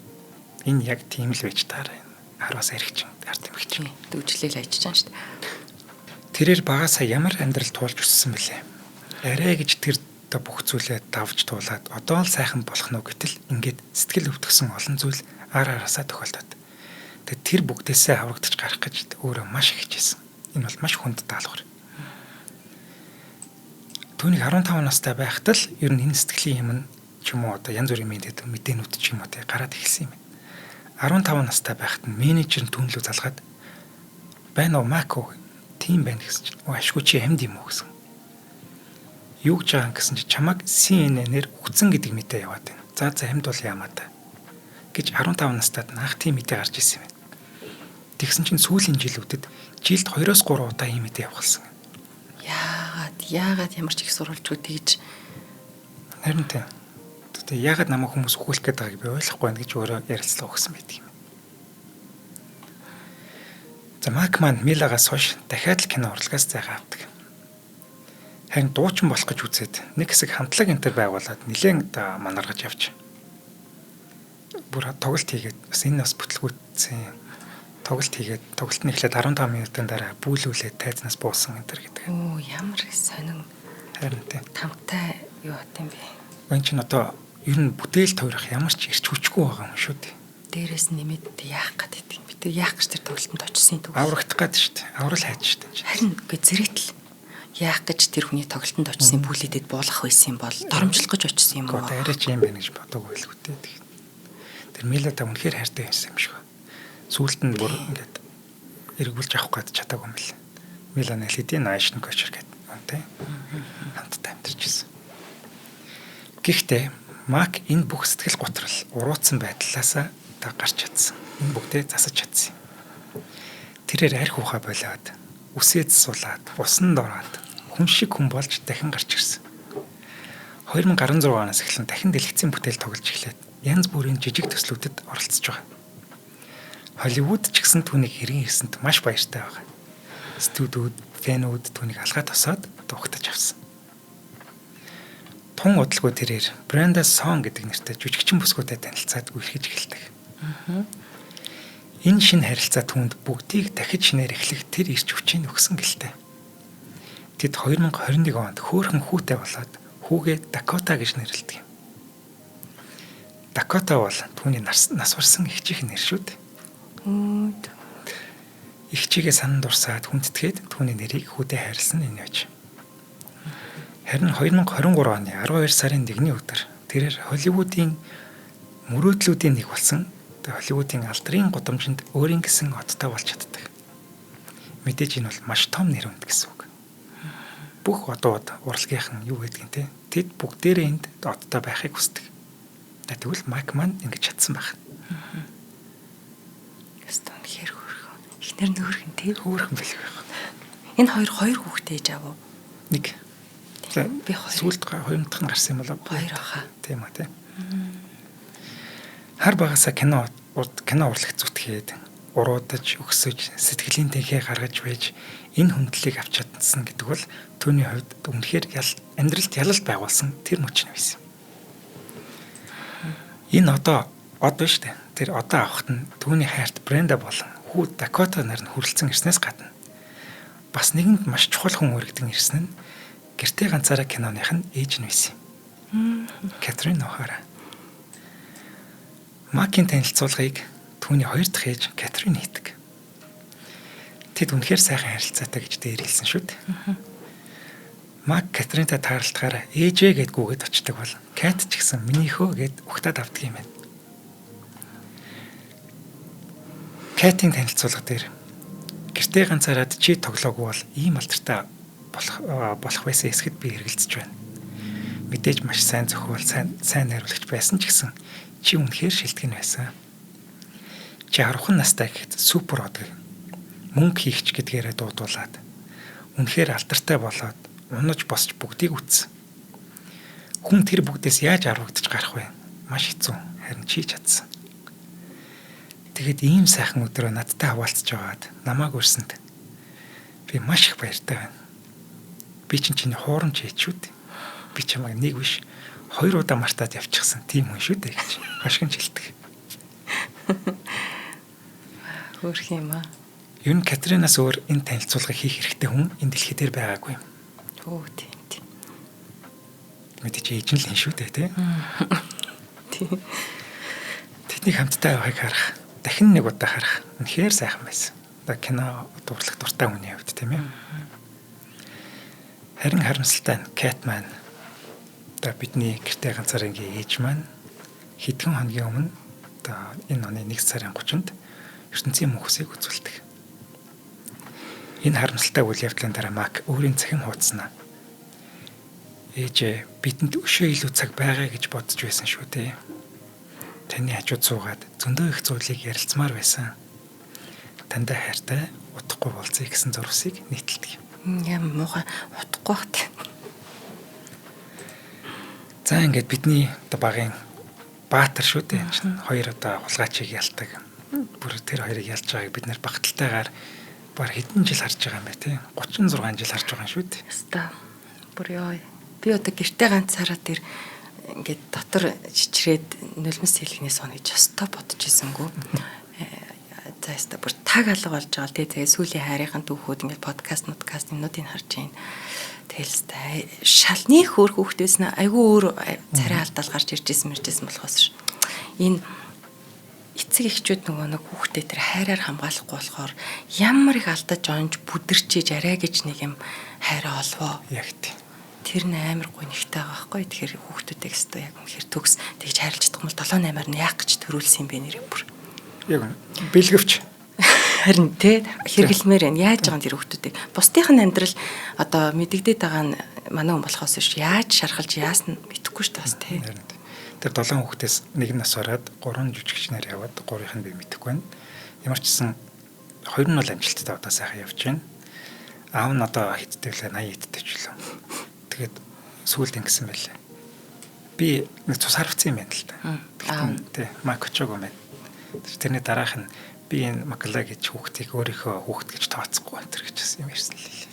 Энэ яг тийм л байж таараа. Хараас эргэж хар тамхи чинь Дүүжлэл ажиж байгаа шүү дээ. Тэрээр багасаа ямар амьдрал туулж өссөн бэлээ. Арай гэж тэр бүх зүйлээ давж туулаад одоо л сайхан болох нь гэтэл ингээд сэтгэл өвтгсөн олон зүйл араасаа тохиолдоод. Тэгээд тэр бүгдээсээ аврагдаж гарах гэж өөрөө маш их хийжсэн. Энэ бол маш хүнд даалгавар. Түүнийг 15 настай байхад л ер нь энэ сэтгэлийн юм ч юм уу одоо янз бүрийн мэдээнүүд ч юм уу тэ гараад эхэлсэн юм. 15 настай байхад нь менежер нь түүнлүү залгаад байна уу Мако тийм байна гэсэн чинь ашгүй чи амьд юм уу гэсэн. Юу гэж байгаа гэсэн чи чамайг CNN-ээр үгцэн гэдэг мэдээ яваад байна. За амьд бол яамаа та гэж 15 настайд анх тийм мэдээ гарч ирсэн юм байна. Тэгсэн чинь сүүлийн жилүүдэд жилд 2-3 удаа ийм мэдээ явуулсан. Яагаад ямар ч их сурвалжгүй тэгж харин тийм. Тэгээ яагаад намайг хүмүүс өгүүлэх гээд байгааг би ойлгохгүй байна гэж өөрөө ярилцлага өгсөн байдаг юм. За Макман Милагаас хойш дахиад л кино урлагаас зайгаа авдаг. Харин дуучин болох гэж үзээд нэг хэсэг хамтлаг энтер байгуулад нэлээд манаргаж явж. Бүр тоглолт хийгээд бас энэ бас бүтлгүүцсэн. Тоглолт хийгээд тоглолт нь эхлээд 15 минутын дараа бүүлүүлээд тайзнаас буусан энтер гэдэг. Оо ямар сонин. Харин тийм. Тамтай юу хат юм бэ? Энд чинь одоо ер нь бүтээл тойрох ямар ч ирч хүчгүй байгаа юм шүү дээ. Дээрээс нэмээд яах гээд байдаг юм. Би тэр яах гэж тэр тоглолтод очсон юм. Аврагдах гээд шүү дээ. Аврал хайж шүү дээ. Харин үгүй зэрэгтэл яах гэж тэр хүний тоглолтод очисон бүлэдэд буулгах байсан юм бол доромжлох гэж очисон юм уу? Одоо арай ч юм байна гэж бодоогүй л үтэй. Тэр Милада үнэхээр хайртай байсан юм шиг байна. Сүүлд нь бүр ингээд эргүүлж авах гэж чадаагүй юм бэл. Милана Лидийн Ашн Кочер гэдэг үнтэй хамтдаа амьдарч ирсэн. Гэхдээ Мак энэ бүх сэтгэл готрол уруудсан байдлаасаа гарч чадсан. Энэ бүгдээ засаж чадсан. Тэрээр арх ухаа болоод үсээд суулаад усанд ороод хүн шиг хүн болж дахин гарч ирсэн. 2016 оноос эхлэн дахин дэлгэцийн бүтээл тоглож эхлээд янз бүрийн жижиг төслүүдэд оролцож байгаа. Холливуд ч гэсэн түүнийг хэргийн ирсэнд маш баяртай байгаа. Студиуд, фэнүүд түүнийг алгаад тосоод дугтаж авсан. Тун удалгүй тэрээр Brenda Song гэдэг нэртэй жүжигчин бүсгүүдэд танилцаад үерхэж эхэлдэг. Энэ шинэ харилцаа түүнд бүгдийг дахиж шинээр эхлэх тэр ирч хүчийг өгсөн гэлтэй. Тэд 2021 онд хөөрхөн хүүтэй болоод хүүгээ Дакота гэж нэрлэдэг юм. Дакота бол түүний нас барсан эгчийн нэр шүү дээ. Эгчигээ санан дурсаад хүндэтгээд түүний нэрийг хүүтэй хайрлсан энэ байж. Харин 2023 оны 12 сарын 1-ний өдөр тэрээр Холливуудын мөрөөдлүүдийн нэг болсон Холливуудын алдрын гудамжинд өөрийн гэсэн одтой болж чаддаг. Мэдээж энэ бол маш том нэр хүнд гэсэн үг. Бүх одууд урлагийнхан юу гэдгийг те тэд бүгдээрээ энд одтой байхыг хүсдэг. Тэгвэл Мак маань ингэж чадсан байх. Ястан хэр хөөрхөн. Эхнэр нөөрхөн те хөөрхөн бэлэг байх. Энэ хоёр хүүхдээ ээж авав. Нэг. Би сүүлд хоёр дахь нь гарсан юм болоо. Хоёр баха. Тийм үү те. Хар багасаа кино урлах зүтгээд уруудаж өгсөж сэтгэлийн тэнхээ гаргаж байж энэ хүндлэлийг авч чадсан гэдэг бол түүний хувьд үнэхээр амьдралд ялалт байгуулсан тэр мөч нь байсан. Энэ одоо шүү дээ. Тэр одоо авахт нь түүний хайрт Бренда болон хүү Дакота нар нь хүрэлцэн ирснээс гадна бас нэгэнд маш чухал хүн өргөдөн ирсэн нь гэртээ ганцаараа киноных нь ээж нь байсан. Кэтрин О'Хара. Макийн танилцуулгыг түүний хоёр дахь ээж Кэтрин хийдэг. Тэд үнэхээр сайхан харилцаатай гэж дээр хэлсэн шүү дээ. Мак Кэтринтэй таарлалтахаараа ээжээ гэд гүгээд очдог бол Кэт ч гэсэн минийхөө гэд ухтаад авдаг юм байна. Кэтийн танилцуулга дээр гэртээ ганцаараад чи тоглоогүй бол ийм алдартай болох байсан эсгэд би эргэлзэж байна. Мэдээж маш сайн зохиол, сайн найруулагч байсан ч гэсэн чи үнэхээр шилтгэн байсан. Чи 10 настай гэхэд супер одог. Мөнгө хийхч гэдгээрээ дуудуулаад үнэхээр алдартай болоод унаж босч бүгдийг үтсэн. Хүн тэр бүгдээс яаж аврагдаж гарах вэ? Маш хэцүү. Харин чи чадсан. Тэгэд ийм сайхан өдрөө надтай хаваалцж байгаад намааг өрсөнд би маш их баяртай байна. Би чиний хуурамч ээчүүд. Би чамайг нэг биш 2 удаа мартаад явчихсан тийм хүн шүү дээ гэж хашгинч хэлдэг. Хөөрх юм аа. Юу н Катринаас өөр энэ танилцуулгыг хийх хэрэгтэй хүн энэ дэлхий дээр байгаагүй юм. Оо тийм. Мэдээж ээж нь л хэн шүү дээ тий. Тийм. Тэдний хамтдаа байгааг харах, дахин нэг удаа харах үнэхээр сайхан байсан. Одоо кино дурлах дуртай хүний хувьд тийм ээ. Харин харамсалтай нь Кэт маань бидний гэртээ ганцаар ингээ ээж маань хэдхэн хоногийн өмнө одоо энэ оны 1 сарын 30-нд ертөнцийн мөнхөсийг үзүүлдэг. Энэ харамсалтай үйл явдлын дараа Мак өөрийн цахим хуудснаа ээжээ бидэнд өшөө илүү цаг байгаа гэж бодож байсан шүү дээ. Таны хажууд суугаад зөндөө их зүйлийг ярилцмаар байсан. Тандаа хайртай утахгүй болцъё гэсэн зурвасыг нийтэлдэг. Яа муухай утахгүй бат. За ингээд бидний одоо багын баатар шүү дээ. Хоёр одоо хулгайчийг ялдаг. Бүр тэр хоёрыг ялж байгааг бид нэр багталтайгаар баг хэдэн жил харж байгаа юм бэ тий? 36 жил харж байгаа юм шүү дээ. Яста. Бүр ёо. Би одоо гэртээ ганцаараа тэр ингээд дотор чичрээд нулимс хэлхнээс хоног жостой бодож ийсэнгүү. За яста бүр таг алга болж байгаа л тий. Тэгээ сүүлийн хайрынхан дүүхүүд ингээд подкаст юмнуудыг харж байна. Тэлстэй шалны хөөх хүүхдээс нь айгүй өөр царай алдаал гарч иржсэн болохоос энэ эцэг эхчүүд нөгөө нэг хүүхдээ тэр хайраар хамгаалахгүй болохоор ямар их алдаж онж бүдэрчиж арай гэж нэг юм хайраа олвоо. Яг тийм. Тэр нь амар гонигтай байгаа байхгүй. Тэгэхээр хүүхдүүдээ өстөө яг үнэхээр төгс тэгж хайрлаж чадах юм бол 7-8-аар нь яах гэж төрүүлсэн юм бэ нэрээ бүр. Яг бэлгэвч. Харин тэ хэрэглэмээр байна. Яаж байгаа нь тэр хүүхдүүдийг. Бусдын амьдрал одоо мэдэгдээд байгаа нь манай хүн болохоос биш яаж шархалж яасан мэдэхгүй шүү дээ бас тэ. Тэр 7 хүүхдээс нэг нас ороод 3 жүжигчнэр яваад 3-ыг нь би мэдэхгүй байна. Ямар ч гэсэн 2 нь бол амжилттай одоо сайхан явж байна. Аав нь одоо хэдтэй вэ? 80 хэдтэй ч лөө. Тэгээд сүүлд ингэсэн байлээ. Би нэг цус харвцсан юм байна л да. Аав тий Макочог юм байна. Тэрний дараах нь би энэ Макла гэж хүүхдийг өөрийнхөө хүүхд гэж тооцохгүй энэ гэж юм ярьсан л лээ.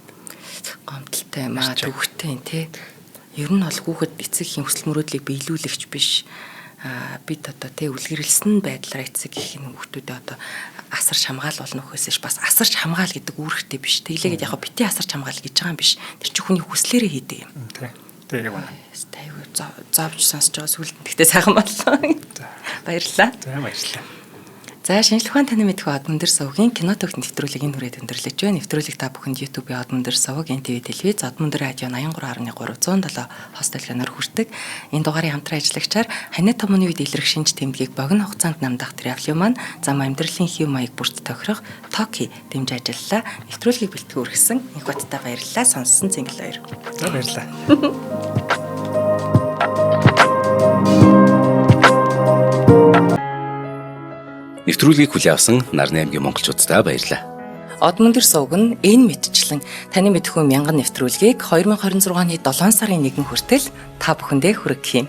Гомдолтой маа төвхтэй тий. Ер нь бол хүүхэд эцэгхийн хүсэл мөрөөдлийг биелүүлэгч биш. Бид одоо тий үлгэрэлсэн байдлаар эцэг эхийн хүүхдүүдэд одоо асарч хамгаал болно хөөсөж бас асарч хамгаал гэдэг үүрэгтэй биш. Тэглээгээд яг бити асарч хамгаал гэж байгаа юм биш. Тэр чинь хүний хүслээрээ хийдэг юм. Тий яг үнэ. Аюу зовж сонсож байгаа сүлд тэгтээ сайхан боллоо. Баярлалаа. За баярлалаа. За шинжлэх ухааны таны мэдхүү од мөндөр сувгийн кино төгс нэвтрүүлгийн нүрээд өндөрлөж байна. Нэвтрүүлэг та бүхэнд YouTube-ийн од мөндөр сувг, NTV телевиз, од мөндөр радио 83.307 хост толгойноор хүрдэг. Энэ дугаарыг хамтран ажиллагчаар ханиа томны үед илрэх шинж тэмдгийг богино хугацаанд намдах трафлю маань зам амьдралын хэв маяг бүрт тохирох Токи дэмж ажиллалаа. Нэвтрүүлгийг бэлтгэн өргөсөн их баттай баярлалаа. Сонссон Цэнгэл хоёр. За баярлалаа. Нэвтрүүлгийг хүлээн авсан Нарны аймгийн монголчуудтай баярлалаа. Од мөндөр сувг нь энэ мэдчлэн таны мэдхүү мянган нэвтрүүлгийг 2026 оны 7 сарын 1 хүртэл та бүхэндээ хүргэх юм.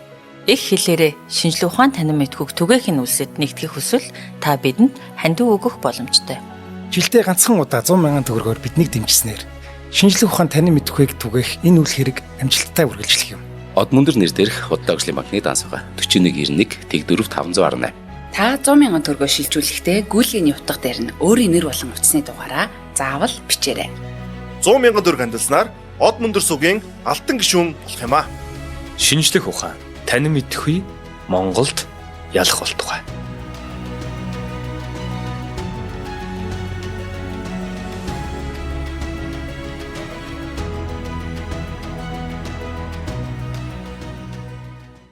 Их хэлээрээ шинжлэх ухаан танин мэдхүүг түгээхийн үлсэд нэгтгэх хүсвэл та бидэнд хандив өгөх боломжтой. Жилдээ ганцхан удаа 100,000 төгрөгөөр биднийг дэмжснээр шинжлэх ухаан таны мэдхүйг түгээх энэ үйл хэрэг амжилттай үргэлжлэх юм. Од мөндөр нэр дээрх Худалдаа өвчлийн банкны дансага 4191 Тэг 4 518. Та 100,000 төгрөгөөр шилжүүлэхдээ гүйлгээний утга дээр нь өөрийн нэр болон утасны дугаараа заавал бичээрэй. 100,000 төгрөг хандалснаар Од мөндөр сувгийн алтан гишүүн болох юм а. Шинжлэх ухаан танин мэдхгүй Монголд ялах болтугай.